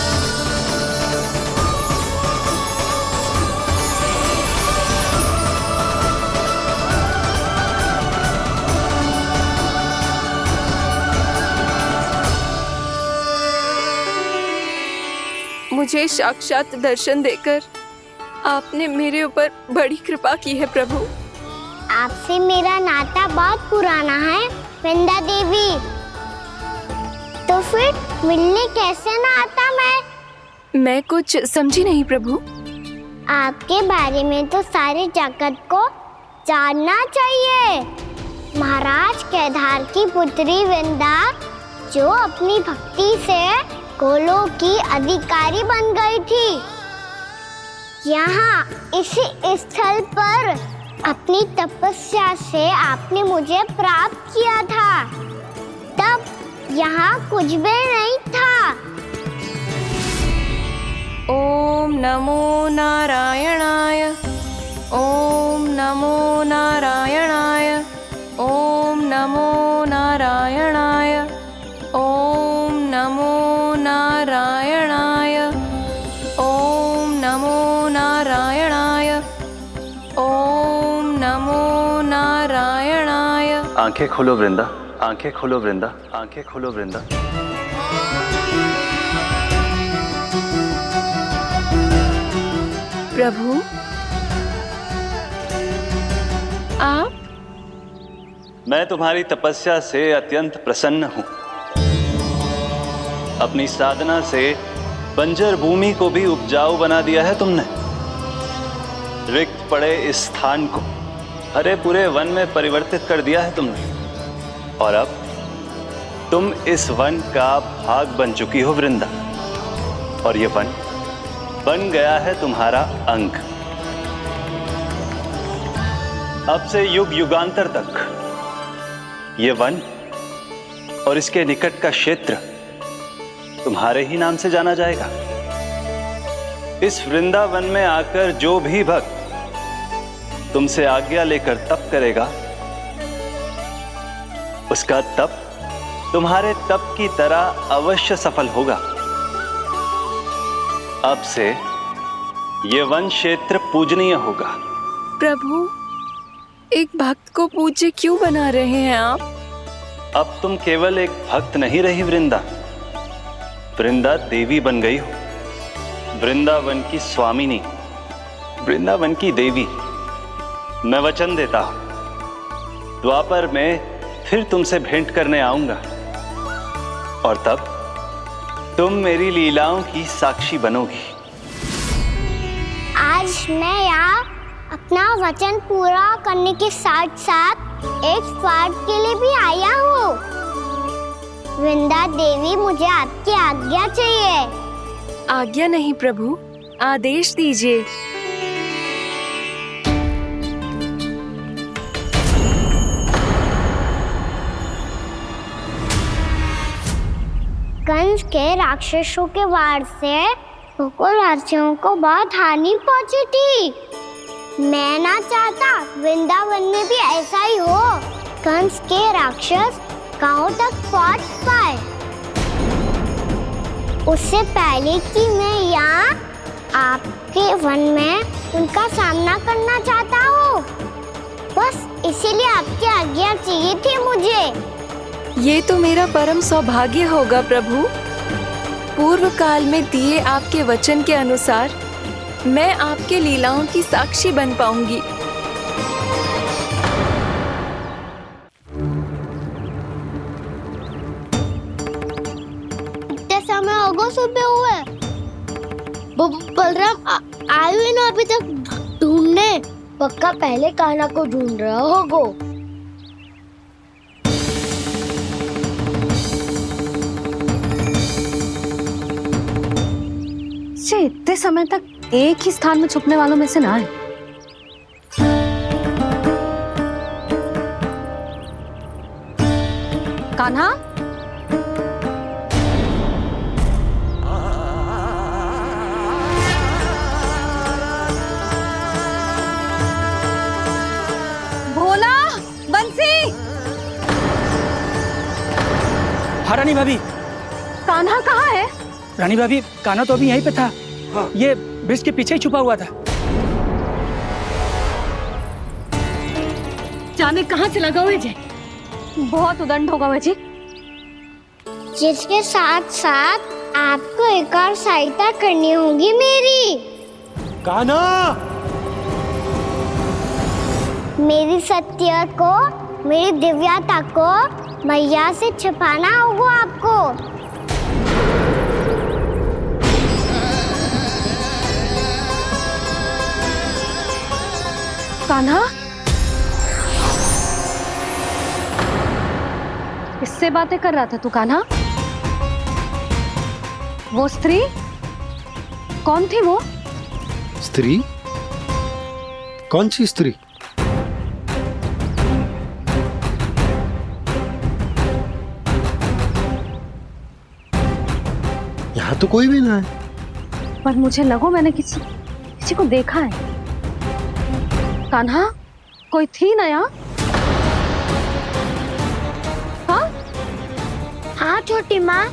मुझे साक्षात दर्शन देकर आपने मेरे ऊपर बड़ी कृपा की है प्रभु। आपसे मेरा नाता बहुत पुराना है वृंदा देवी, तो फिर मिलने कैसे ना आता मैं कुछ समझी नहीं प्रभु। आपके बारे में तो सारे जगत को जानना चाहिए। महाराज केदार की पुत्री वृंदा, जो अपनी भक्ति से गोलोक की अधिकारी बन गई थी, यहाँ इसी स्थल पर अपनी तपस्या से आपने मुझे प्राप्त किया था। तब यहाँ कुछ भी नहीं था। ओम नमो नारायणाय, ओम नमो नारायणाय, ओम नमो नारायणाय, ओम नमो नारायणाय, ओम नमो नारायणाय, ओम नमो नारायणाय। आंखें खोलो वृंदा, आंखें खोलो वृंदा, आंखें खोलो वृंदा। प्रभु आप? मैं तुम्हारी तपस्या से अत्यंत प्रसन्न हूं। अपनी साधना से बंजर भूमि को भी उपजाऊ बना दिया है तुमने। रिक्त पड़े इस स्थान को हरे पूरे वन में परिवर्तित कर दिया है तुमने। और अब तुम इस वन का भाग बन चुकी हो वृंदा, और ये वन बन गया है तुम्हारा अंग। अब से युग युगांतर तक ये वन और इसके निकट का क्षेत्र तुम्हारे ही नाम से जाना जाएगा। इस वृंदावन में आकर जो भी भक्त तुमसे आज्ञा लेकर तप करेगा, उसका तप तुम्हारे तप की तरह अवश्य सफल होगा। अब से ये वन क्षेत्र पूजनीय होगा। प्रभु, एक भक्त को पूज्य क्यों बना रहे हैं आप? अब तुम केवल एक भक्त नहीं रही वृंदा, वृंदा देवी बन गई हो। वृंदावन की स्वामिनी, वृंदावन की देवी। मैं वचन देता हूं, द्वापर में फिर तुमसे भेंट करने आऊंगा। और तब तुम मेरी लीलाओं की साक्षी बनोगी। आज मैं यहाँ अपना वचन पूरा करने के साथ साथ एक स्वार्थ के लिए भी आया हूँ। वृंदा देवी, मुझे आपकी आज्ञा चाहिए। आज्ञा नहीं प्रभु, आदेश दीजिए। कंस के राक्षसों के वार से गोकुलवासियों को बहुत हानि पहुंची थी। मैं ना चाहता वृंदावन में भी ऐसा ही हो। कंस के राक्षस गांव तक पहुंच पाए, उससे पहले कि मैं यहाँ आपके वन में उनका सामना करना चाहता हूँ। बस इसीलिए आपकी आज्ञा चाहिए थी मुझे। ये तो मेरा परम सौभाग्य होगा प्रभु। पूर्व काल में दिए आपके वचन के अनुसार मैं आपके लीलाओं की साक्षी बन पाऊंगी। इतने समय होगा सुबह हुए। बलराम आए हुए ना अभी तक ढूंढने। पक्का पहले कान्हा को ढूंढ रहा होगा। इतने समय तक एक ही स्थान में छुपने वालों में से ना है। कान्हा, भोला, बंसी। हाँ रानी भाभी। कान्हा कहाँ है? रानी भाभी, कान्हा तो अभी यहीं पे था। हाँ। ये ब्रिज के पीछे ही छुपा हुआ था। जाने कहाँ से लगा हुआ है? बहुत उदंड होगा वह जी। जिसके साथ साथ आपको एक और सहायता करनी होगी मेरी। कान्हा, मेरी सत्य को, मेरी दिव्यता को मैया से छिपाना होगा आपको। कान्हा, किससे बातें कर रहा था तू कान्हा? वो स्त्री कौन थी? वो स्त्री? कौन सी स्त्री? यहाँ तो कोई भी ना है। पर मुझे लगो मैंने किसी को देखा है। कान्हा, कोई थी ना यहाँ? हाँ? हाँ छोटी माँ।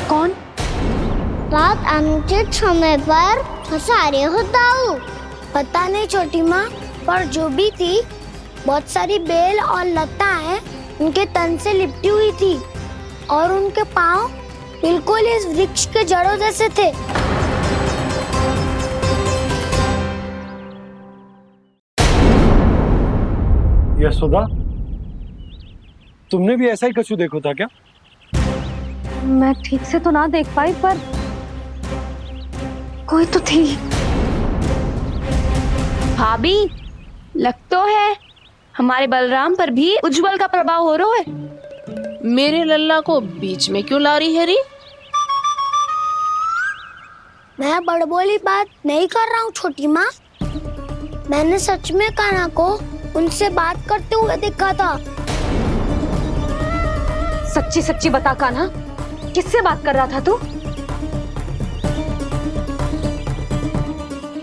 कौन? रात अनुचित समय पर फंसारे होता हूँ। पता नहीं छोटी माँ, पर जो भी थी, बहुत सारी बेल और लताएं उनके तन से लिपटी हुई थी और उनके पाँव बिल्कुल इस वृक्ष के जड़ों जैसे थे। यशोदा, तुमने भी ऐसा ही कछु देखा था क्या? मैं ठीक से तो ना देख पाई, पर कोई तो थी। भाभी, लग तो है हमारे बलराम पर भी उज्जवल का प्रभाव हो रहा है। मेरे लल्ला को बीच में क्यों ला रही है री? मैं बड़बोली बात नहीं कर रहा हूँ छोटी माँ। मैंने सच में कान्हा को उनसे बात करते हुए देखा था। सच्ची सच्ची बता कान्हा, किससे बात कर रहा था तू?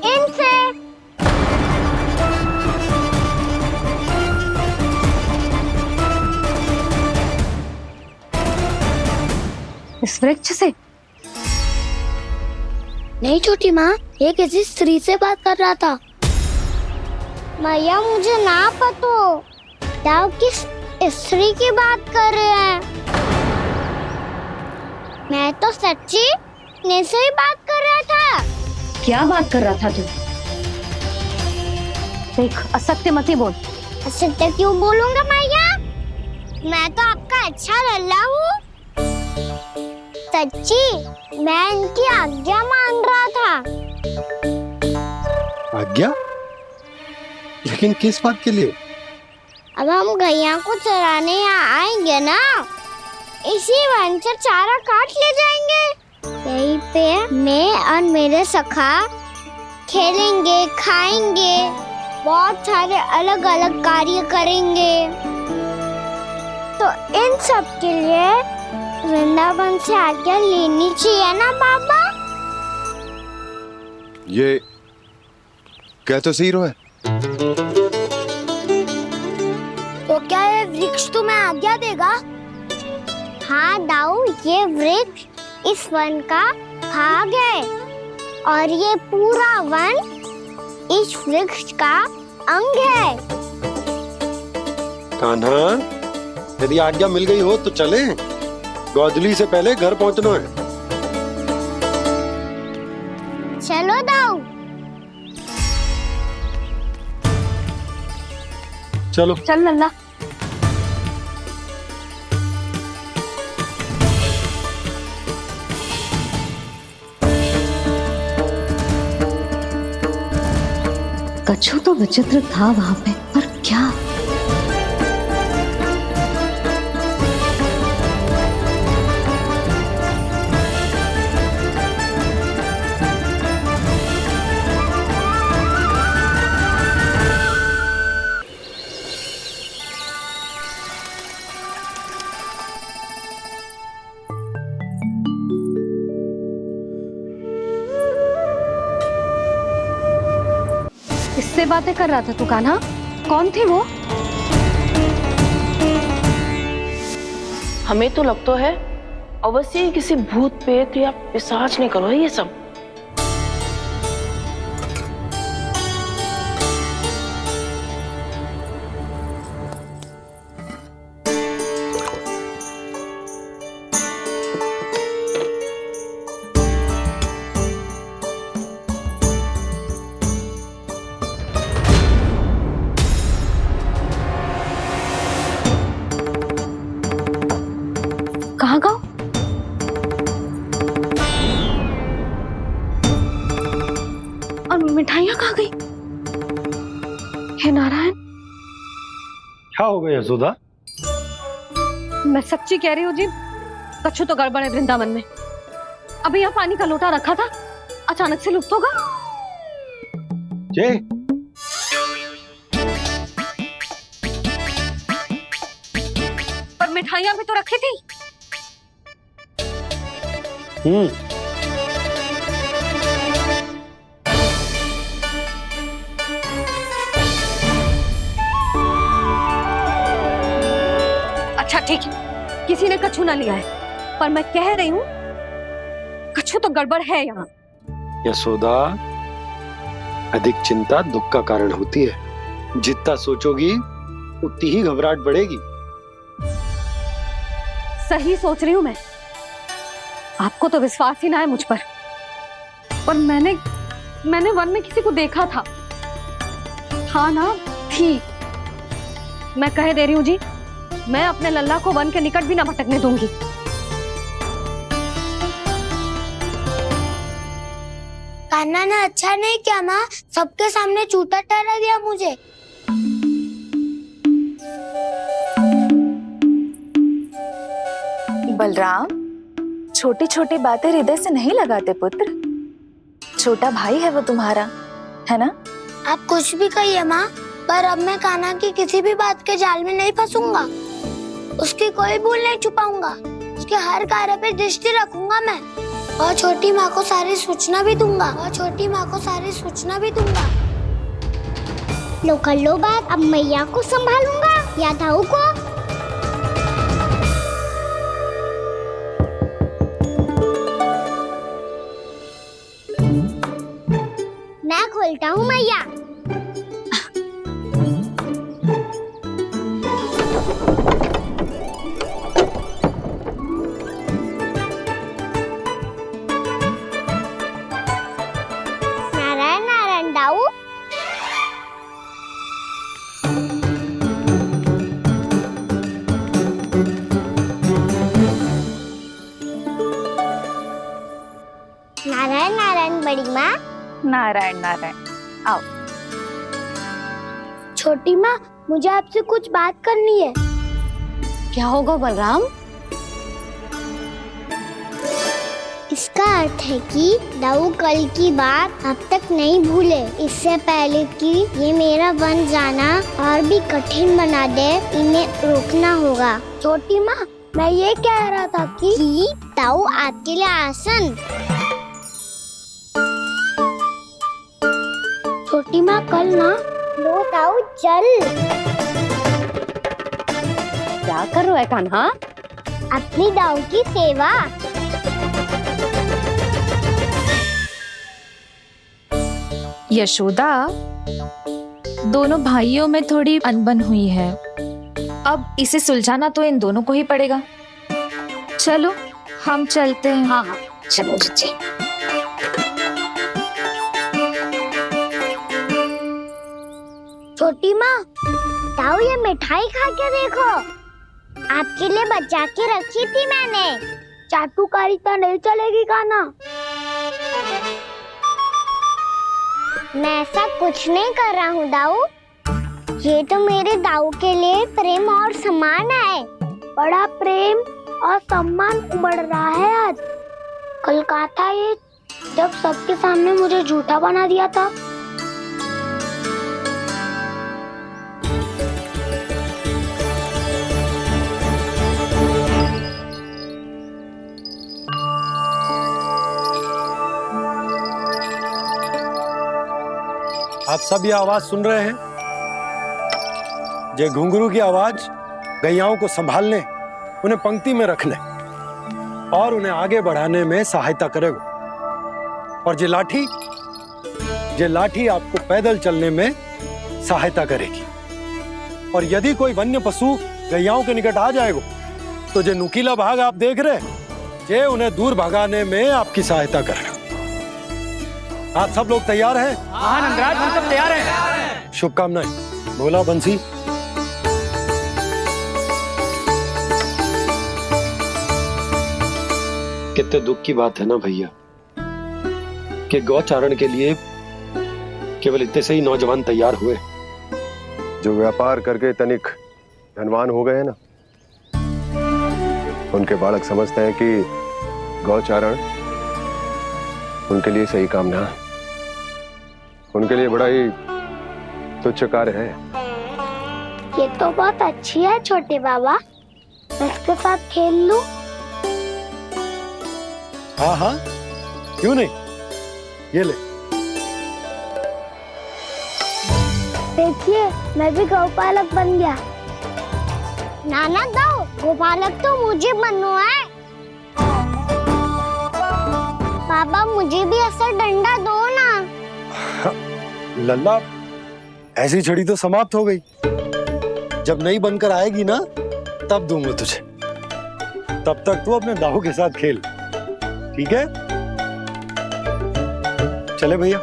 इनसे। इस वृक्ष से? नहीं छोटी माँ, ये किसी स्त्री से बात कर रहा था। मैया, मुझे ना पता क्या किस स्त्री की बात कर रहे हैं। मैं तो सच्ची ने से ही बात कर रहा था। क्या बात कर रहा था तू? देख, असत्य मत ही बोल। असत्य क्यों बोलूंगा मैया? मैं तो आपका अच्छा लल्ला हूँ। सच्ची, मैं इनकी आज्ञा मान रहा था। आज्ञा? लेकिन किस बात के लिए? अब हम गैया को चराने यहाँ आएंगे ना, इसी वन से चारा काट ले जाएंगे। यहीं पे मैं और मेरे सखा खेलेंगे, खाएंगे, बहुत सारे अलग अलग कार्य करेंगे। तो इन सब के लिए वृंदावन से आज्ञा लेनी चाहिए ना बाबा? ये कह तो सही रहा है। तो क्या ये वृक्ष तुम्हें आज्ञा देगा? हाँ दाऊ, ये वृक्ष इस वन का भाग है और ये पूरा वन इस वृक्ष का अंग है। कान्हा, यदि आज्ञा मिल गई हो तो चलें। गोधूली से पहले घर पहुंचना है। चलो दाऊ। चलो चल लल्ला। कछु तो विचित्र था वहां पे, पर क्या? किससे बातें कर रहा था तू कान्हा? कौन थे वो? हमें तो लगता है अवश्य ही किसी भूत प्रेत या पिशाच ने करो है ये सब। कहाँ गाँव? और मिठाइयाँ कहाँ गई? हे नारायण! क्या हो गया यशोदा? मैं सच्ची कह रही हूँ जी, कछु तो गड़बड़ है वृंदावन में। अभी यहाँ पानी का लोटा रखा था, अचानक से लुप्त होगा। जय, पर मिठाइयाँ भी तो रखी थी। अच्छा ठीक है, किसी ने कछु ना लिया है, पर मैं कह रही हूँ कछु तो गड़बड़ है यहाँ। यशोदा, अधिक चिंता दुख का कारण होती है। जितना सोचोगी उतनी ही घबराहट बढ़ेगी। सही सोच रही हूँ मैं। आपको तो विश्वास ही ना है मुझ पर मैंने वन में किसी को देखा था। हाँ ना, थी। मैं कह दे रही हूँ जी, मैं अपने लल्ला को वन के निकट भी ना भटकने दूंगी। कान्हा ने अच्छा नहीं किया माँ, सबके सामने झूठा ठहरा दिया मुझे। बलराम, छोटी छोटी बातें हृदय से नहीं लगाते पुत्र। छोटा भाई है वो तुम्हारा, है ना? आप कुछ भी कहिए माँ, पर अब मैं कान्हा की किसी भी बात के जाल में नहीं फंसूंगा। उसकी कोई भूल नहीं छुपाऊंगा। उसके हर कार्य पे दृष्टि रखूंगा मैं, और छोटी माँ को सारी सूचना भी दूंगा। लो कर लो बात, अब मैया को संभालूंगा या दाऊ को। मैं खोलता हूँ मैया। नारायण नारायण दाऊ। नारायण नारायण। आओ। छोटी माँ, मुझे आपसे कुछ बात करनी है। क्या होगा बलराम? इसका अर्थ है कि दाऊ कल की बात अब तक नहीं भूले। इससे पहले कि ये मेरा बन जाना और भी कठिन बना दे, इन्हें रोकना होगा। छोटी माँ, मैं ये कह रहा था कि दाऊ आपके लिए आसन। छोटी माँ, कल ना लो दाऊ चल। क्या कर रहा है कान्हा? अपनी दाऊ की सेवा। यशोदा, दोनों भाइयों में थोड़ी अनबन हुई है। अब इसे सुलझाना तो इन दोनों को ही पड़ेगा। चलो हम चलते हैं। हाँ हाँ चलो जी। छोटी माँ, दाऊ ये मिठाई खा के देखो। आपके लिए बचा के रखी थी मैंने। चाटुकारिता नहीं चलेगी कान्हा। मैं ऐसा कुछ नहीं कर रहा हूँ दाऊ। ये तो मेरे दाऊ के लिए प्रेम और सम्मान है। बड़ा प्रेम और सम्मान उमड़ रहा है आज। कल कहा था ये, जब सबके सामने मुझे झूठा बना दिया था। आप सब ये आवाज सुन रहे हैं? ये घुंघरू की आवाज गैयाओं को संभालने, उन्हें पंक्ति में रखने और उन्हें आगे बढ़ाने में सहायता करेगा। और ये लाठी आपको पैदल चलने में सहायता करेगी। और यदि कोई वन्य पशु गैयाओं के निकट आ जाएगा तो जो नुकीला भाग आप देख रहे हैं, ये उन्हें दूर भगाने में आपकी सहायता करेगा। आप सब लोग तैयार हैं? हाँ नंदराज, हम सब तैयार हैं। शुभकामनाएं। बोला बंसी। कितने दुख की बात है ना भैया कि गौचारण के लिए केवल इतने से ही नौजवान तैयार हुए। जो व्यापार करके तनिक धनवान हो गए हैं ना, उनके बालक समझते हैं कि गौचारण उनके लिए सही काम ना है। उनके लिए बड़ा ही तुच्छ कार्य है। ये तो बहुत अच्छी है छोटे बाबा, मैं इसके साथ खेल लूं? हाँ हाँ, क्यों नहीं। ये ले। देखिए, मैं भी गौपालक बन गया। नाना दाऊ, गौपालक तो मुझे बनना है। बाबा, मुझे भी ऐसा डंडा दो ना। लल्ला, ऐसी छड़ी तो समाप्त हो गई। जब नई बनकर आएगी ना, तब दूंगा तुझे। तब तक तू अपने दाऊ के साथ खेल, ठीक है? चले भैया।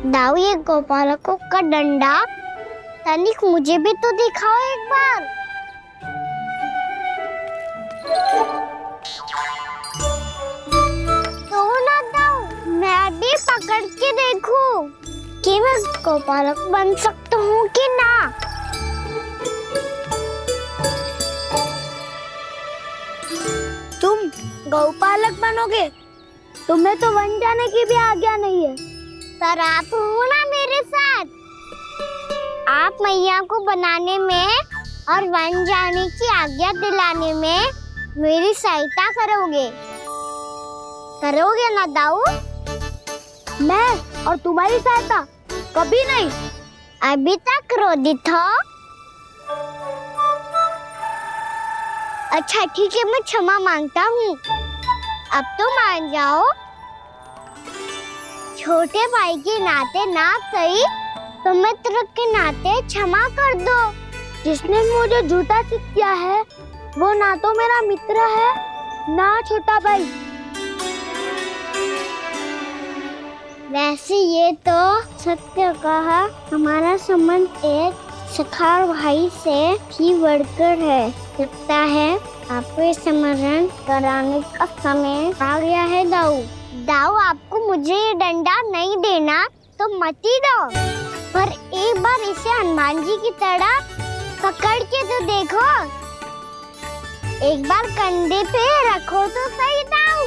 दाऊ, ये गोपालकों का डंडा तनिक मुझे भी तो दिखाओ एक बार। तो ना दाऊ, मैं भी पकड़ के देखूं कि मैं गोपालक बन सकता हूँ कि ना। तुम गौपालक बनोगे? तुम्हें तो वन जाने की भी आज्ञा नहीं है। पर आप हो ना मेरे साथ। आप मैया को बनाने में और वन जाने की आज्ञा दिलाने में मेरी सहायता करोगे ना दाऊ? मैं और तुम्हारी सहायता कभी नहीं। अभी तक क्रोधित हो? अच्छा ठीक है, मैं क्षमा मांगता हूँ। अब तो मान जाओ। छोटे भाई के नाते ना सही तो मित्र के नाते क्षमा कर दो। जिसने मुझे झूठा सिखाया है वो ना तो मेरा मित्र है ना छोटा भाई। वैसे ये तो सत्य कहा, हमारा संबंध एक सखार भाई से भी बढ़कर है। लगता है आपको स्मरण कराने का समय आ गया है दाऊ। दाऊ, आपको मुझे ये डंडा नहीं देना तो मत ही दो, पर एक बार इसे हनुमान जी की तरह पकड़ के तो देखो। एक बार कंधे पे रखो तो सही दाऊ,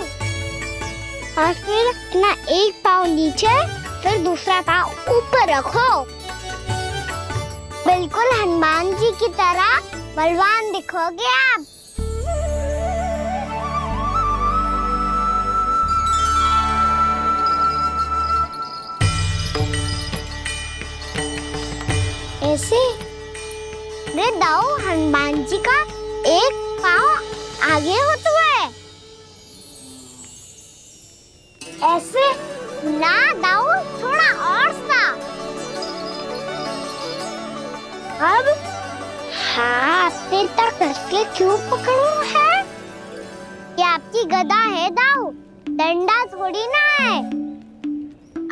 और फिर अपना एक पाँव नीचे फिर दूसरा पाँव ऊपर रखो। बिल्कुल हनुमान जी की तरह बलवान दिखोगे आप। ऐसे रे दाऊ, हनुमान जी का एक पाँव आगे होता है। ऐसे ना दाऊ, थोड़ा और सा। अब हाथ पे तक कसके क्यों पकड़ो है? ये आपकी गदा है दाऊ, डंडा थोड़ी ना है।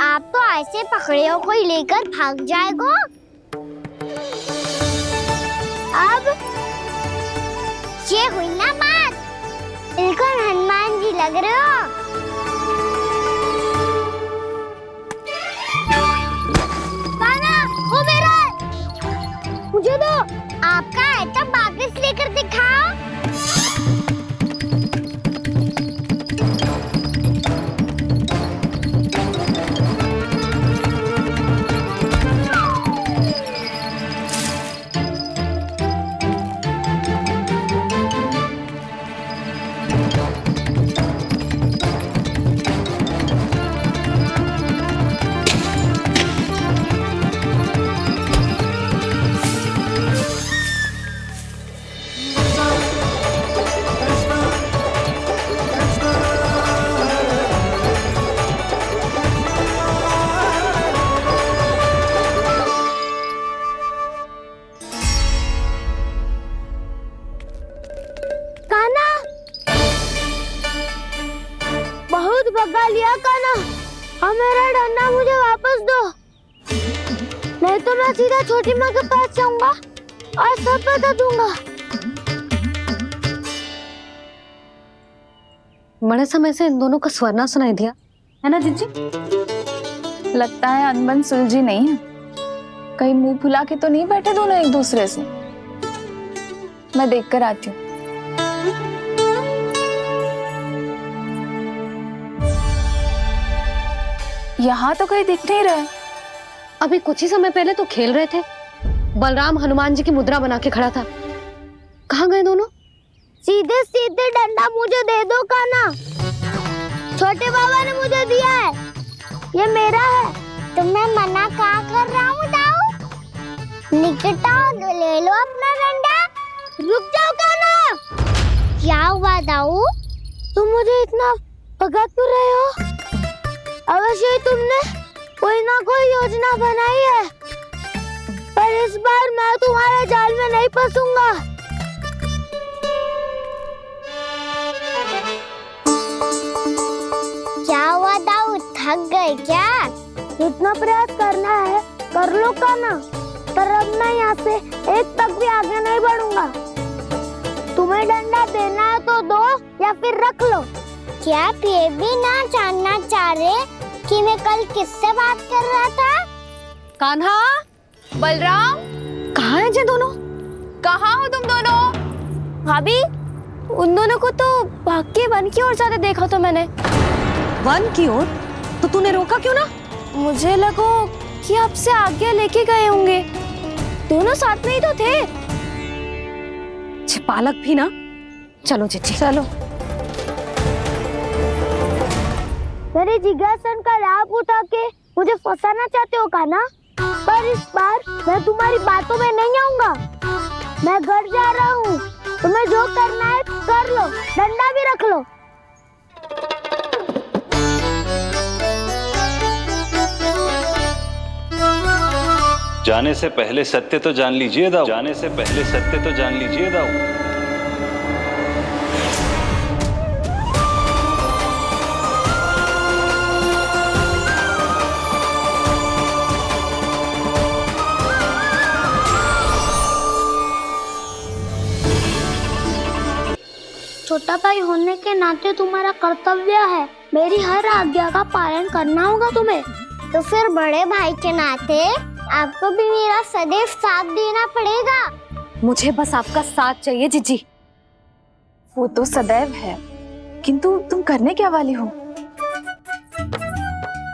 आप तो ऐसे पकड़े हो कोई लेकर भाग जाएगा। अब ये हुई ना बात, बिल्कुल हनुमान जी लग रहे हो। कान्हा, वो मेरा, मुझे दो। आपका आइटम वापस लेकर दिखाओ। भगा लिया कान्हा, अब मेरा डंडा मुझे वापस दो, नहीं तो मैं सीधा छोटी माँ के पास जाऊंगा और सब बता दूंगा। बड़े समय से इन दोनों का स्वर ना सुनाई दिया है ना जीजी? लगता है अनबन सुलझी नहीं है। कहीं मुंह फुला के तो नहीं बैठे दोनों एक दूसरे से। मैं देख कर आती हूँ। यहाँ तो कहीं दिख नहीं रहा। अभी कुछ ही समय पहले तो खेल रहे थे। बलराम हनुमान जी की मुद्रा बना के खड़ा था। कहाँ गए दोनों? सीधे सीधे डंडा मुझे दे दो कान्हा, छोटे बाबा ने मुझे दिया है, ये मेरा है। तो मैं मना कहाँ कर रहा हूँ दाऊ? निकट आओ, ले लो अपना डंडा। रुक जाओ कान्हा। क्या हुआ दाऊ, तुम मुझे इतना भगा क्यों रहे हो? अवश्य ही तुमने कोई ना कोई योजना बनाई है, पर इस बार मैं तुम्हारे जाल में नहीं फंसूंगा। क्या हुआ दाऊ, थक गए क्या? इतना प्रयास करना है कर लो कान्हा, पर अब मैं यहाँ से एक तक भी आगे नहीं बढ़ूंगा। तुम्हें डंडा देना है तो दो या फिर रख लो। क्या आप ये भी ना जानना चाह रहे कि मैं कल किससे बात कर रहा था? कान्हा, बलराम, कहाँ हैं ये दोनों? कहाँ हो तुम दोनों? भाभी, उन दोनों को तो भाग के वन की ओर जाते देखा तो मैंने। वन की ओर? तो तूने रोका क्यों ना? मुझे लगा कि आपसे आगे लेके गए होंगे, दोनों साथ में ही तो थे। छिपालक भी ना। चलो जीजी चलो। मेरे जिज्ञासन का लाभ उठा के मुझे फंसाना चाहते हो कान्हा, पर इस बार मैं तुम्हारी बातों में नहीं आऊंगा। मैं घर जा रहा हूँ, तुम्हें जो करना है कर लो, डंडा भी रख लो। जाने से पहले सत्य तो जान लीजिए दाऊ। जाने से पहले सत्य तो जान लीजिए दाऊ। छोटा भाई होने के नाते तुम्हारा कर्तव्य है, मेरी हर आज्ञा का पालन करना होगा तुम्हें। तो फिर बड़े भाई के नाते आपको भी मेरा सदैव साथ देना पड़ेगा। मुझे बस आपका साथ चाहिए जीजी। वो तो सदैव है, किंतु तुम करने क्या वाली हो?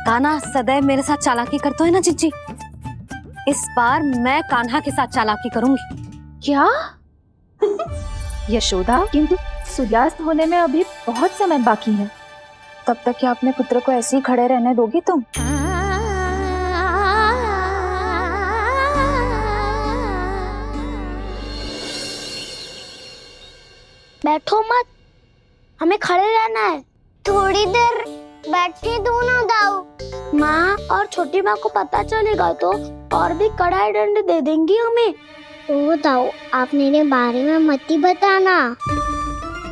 कान्हा सदैव मेरे साथ चालाकी करता है ना जीजी, इस बार मैं कान्हा के साथ चालाकी करूंगी। क्या? यशोदा, किंतु सूर्यास्त होने में अभी बहुत समय बाकी है, तब तक क्या अपने पुत्र को ऐसे ही खड़े रहने दोगी तुम? बैठो मत, हमें खड़े रहना है। थोड़ी देर बैठे दो ना दाऊ। माँ और छोटी माँ को पता चलेगा तो और भी कड़ा दंड दे देंगी हमें। ओ दाऊ, आप मेरे बारे में मत ही बताना,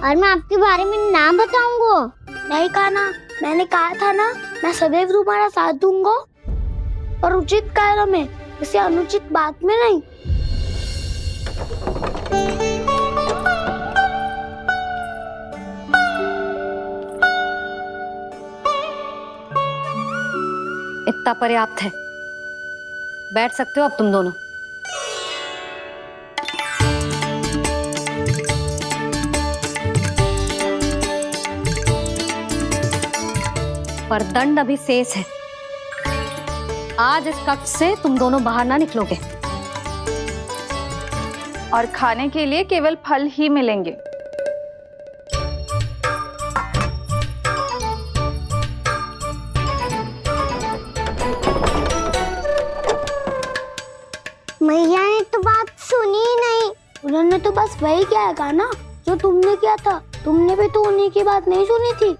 और मैं आपके बारे में ना बताऊंगा। नहीं कान्हा, मैंने कहा था ना, मैं सदैव तुम्हारा साथ दूंगा, और उचित कार्य में, इसे अनुचित बात में नहीं। इतना पर्याप्त है, बैठ सकते हो अब तुम दोनों। पर दंड अभी शेष है। आज इस कक्ष से तुम दोनों बाहर ना निकलोगे, और खाने के लिए केवल फल ही मिलेंगे। मैया ने तो बात सुनी ही नहीं। उन्होंने तो बस वही किया ना जो तुमने किया था। तुमने भी तो उन्हीं की बात नहीं सुनी थी।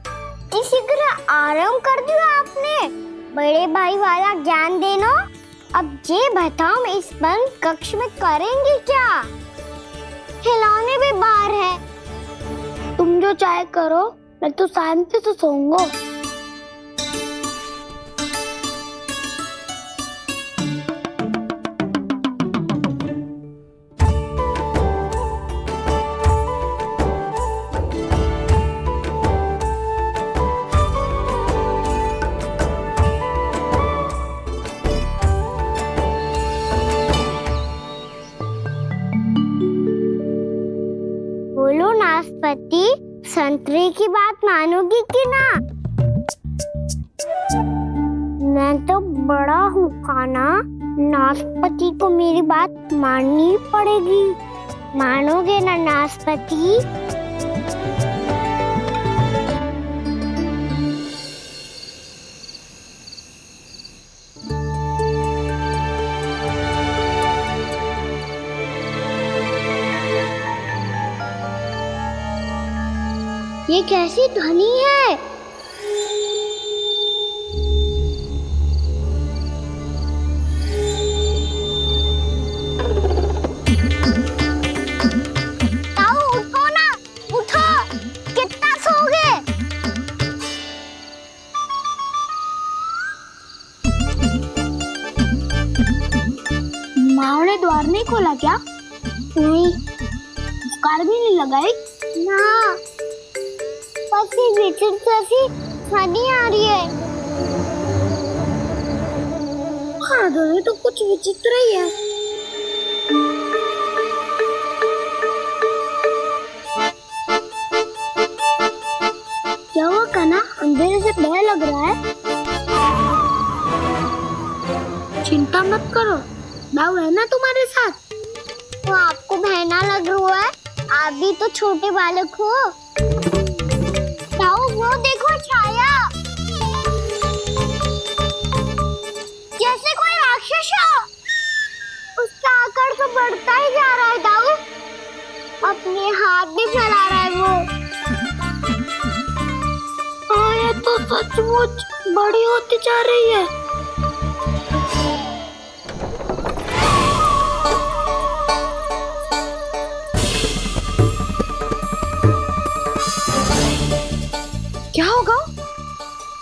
इसी तरह आराम कर दिया आपने। बड़े भाई वाला ज्ञान देना। अब ये बताओ, इस बंद कक्ष में करेंगे क्या? खिलौने भी बाहर है। तुम जो चाहे करो, मैं तो शांति से सोऊंगा। बोलो नाशपाती, संतरे की बात मानोगी कि ना? मैं तो बड़ा हूँ कान्हा, नाशपाती को मेरी बात माननी पड़ेगी। मानोगे ना नाशपाती? ये कैसी ध्वनि है? ताऊ उठो ना, उठो, कितना सोओगे? माँ ने द्वार नहीं खोला क्या? नहीं। कार भी नहीं लगाई? ना, बस ये विचित्र सी ध्वनि आ रही है। हाँ, ध्वनि तो कुछ विचित्र ही है। क्या हुआ कान्हा, अंधेरे से भय लग रहा है? चिंता मत करो, दाऊ है ना तुम्हारे साथ। तो आपको भय ना लग रहा है? आप भी तो छोटे बालक हो। ताऊ, वो देखो छाया, जैसे कोई राक्षस हो। उसका आकार तो बढ़ता ही जा रहा है ताऊ, अपने हाथ भी फैला रहा है वो। हाँ, ये तो सचमुच बड़ी होती जा रही है। क्या होगा?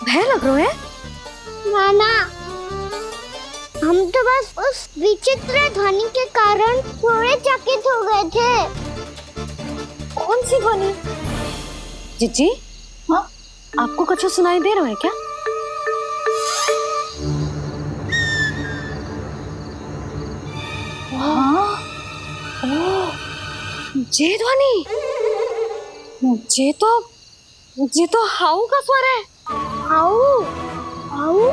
भय लग रहा है? नाना, हम तो बस उस विचित्र ध्वनि के कारण थोड़े चकित हो गए थे। कौन सी ध्वनि? जीजी, हाँ आपको कुछ सुनाई दे रहा है क्या? हाँ, ये ध्वनि, ये तो हाउ का स्वर है। हाउ, हाउ,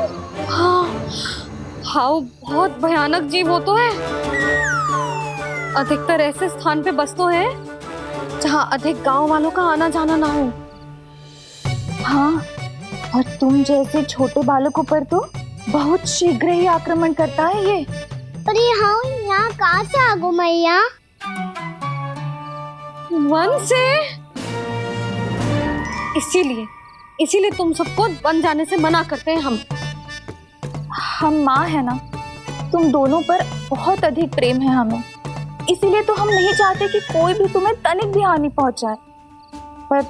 हाँ, हाउ बहुत भयानक जीव हो तो है। अधिकतर ऐसे स्थान पे बसते हैं जहाँ अधिक गांव वालों का आना जाना ना हो। हाँ, और तुम जैसे छोटे बालकों पर तो बहुत शीघ्र ही आक्रमण करता है ये। पर ये हाँ यहाँ कहाँ से आ गो मैया? वन से। इसीलिए तुम सबको वन जाने से मना करते हैं हम माँ है ना, तुम दोनों पर बहुत अधिक प्रेम है हमें, इसीलिए तो हम नहीं चाहते कि कोई भी तुम्हें तनिक भी हानि पहुंचाए। पर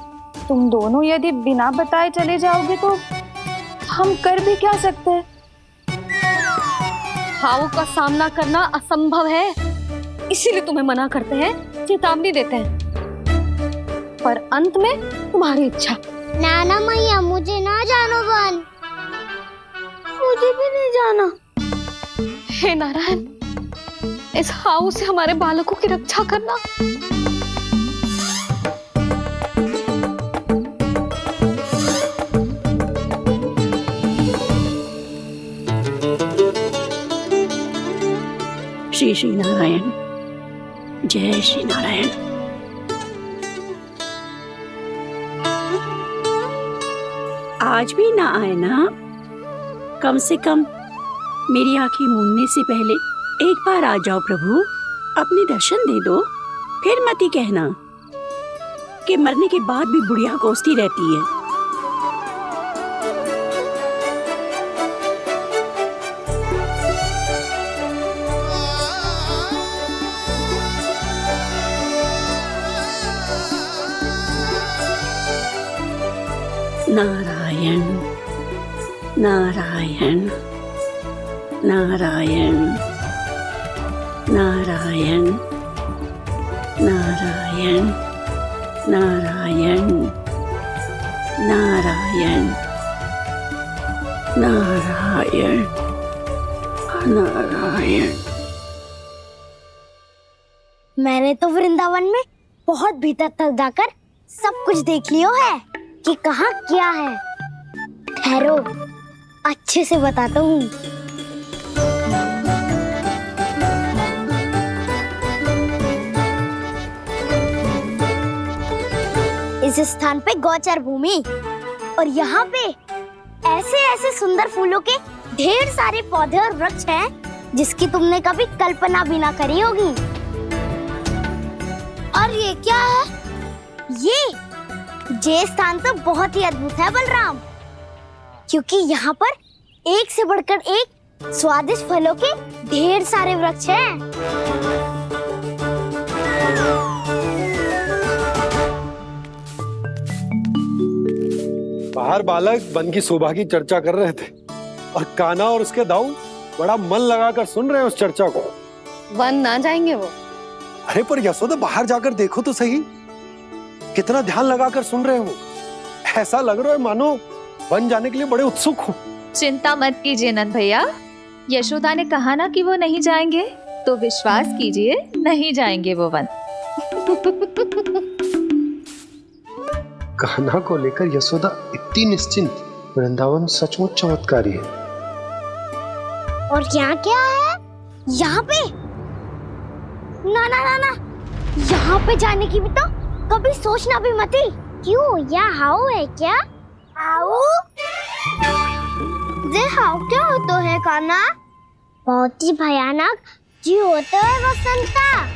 तुम दोनों यदि बिना बताए चले जाओगे तो हम कर भी क्या सकते हैं? हाउ का सामना करना असंभव है, इसीलिए तुम्हें मना करते हैं, चेतावनी देते हैं। पर अंत में तुम्हारी इच्छा। नाना मैया मुझे ना जानो वन, मुझे भी नहीं जाना। हे नारायण, इस हाउ से हमारे बालकों की रक्षा करना। श्री श्री नारायण, जय श्री नारायण। आज भी ना आए ना? कम से कम मेरी आंखें मूंदने से पहले एक बार आ जाओ प्रभु, अपने दर्शन दे दो। फिर मत ही कहना कि मरने के बाद भी बुढ़िया कोसती रहती है। नारायण नारायण नारायण नारायण नारायण नारायण नारायण नारायण नारायण। मैंने तो वृंदावन में बहुत भीतर तक जाकर सब कुछ देख लियो है कि कहाँ क्या है। ठहरो, अच्छे से बताता हूँ। इस स्थान पे गौचर भूमि और यहाँ पे ऐसे ऐसे सुंदर फूलों के ढेर सारे पौधे और वृक्ष हैं जिसकी तुमने कभी कल्पना भी ना करी होगी। और ये क्या है? ये स्थान तो बहुत ही अद्भुत है बलराम, क्योंकि यहाँ पर एक से बढ़कर एक स्वादिष्ट फलों के ढेर सारे वृक्ष हैं। बाहर बालक वन की शोभा की चर्चा कर रहे थे और कान्हा और उसके दाऊ बड़ा मन लगाकर सुन रहे हैं उस चर्चा को। वन ना जाएंगे वो। अरे पर यशोदा बाहर जाकर देखो तो सही, कितना ध्यान लगाकर सुन रहे हो। ऐसा लग रहा है मानो वन जाने के लिए बड़े उत्सुक हो। चिंता मत कीजिए नंद भैया, यशोदा ने कहा ना कि वो नहीं जाएंगे, तो विश्वास कीजिए नहीं जाएंगे वो वन। कान्हा को लेकर यशोदा इतनी निश्चिंत, वृंदावन सचमुच चमत्कारी है। और यहाँ क्या है? यहाँ पे ना ना ना ना, यहाँ पे जाने की भी तो कभी सोचना भी मत ही। क्यों, यहाँ हाउ है क्या? हाउ? ये हाउ क्या होता है कान्हा? बहुत ही भयानक जी होता है वसंता,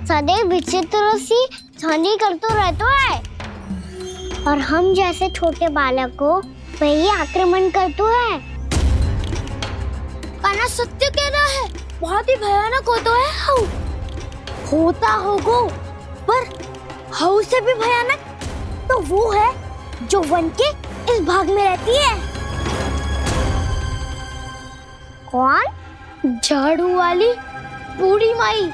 सदैव विचित्र सी ध्वनि करते रहता है और हम जैसे छोटे बालक को वही आक्रमण करते है। कान्हा सत्य कह रहा है, बहुत ही भयानक होता है हाउ। होता होगा, पर हाउ से भी भयानक तो वो है जो वन के इस भाग में रहती है। कौन? झाड़ू वाली बूढ़ी माई।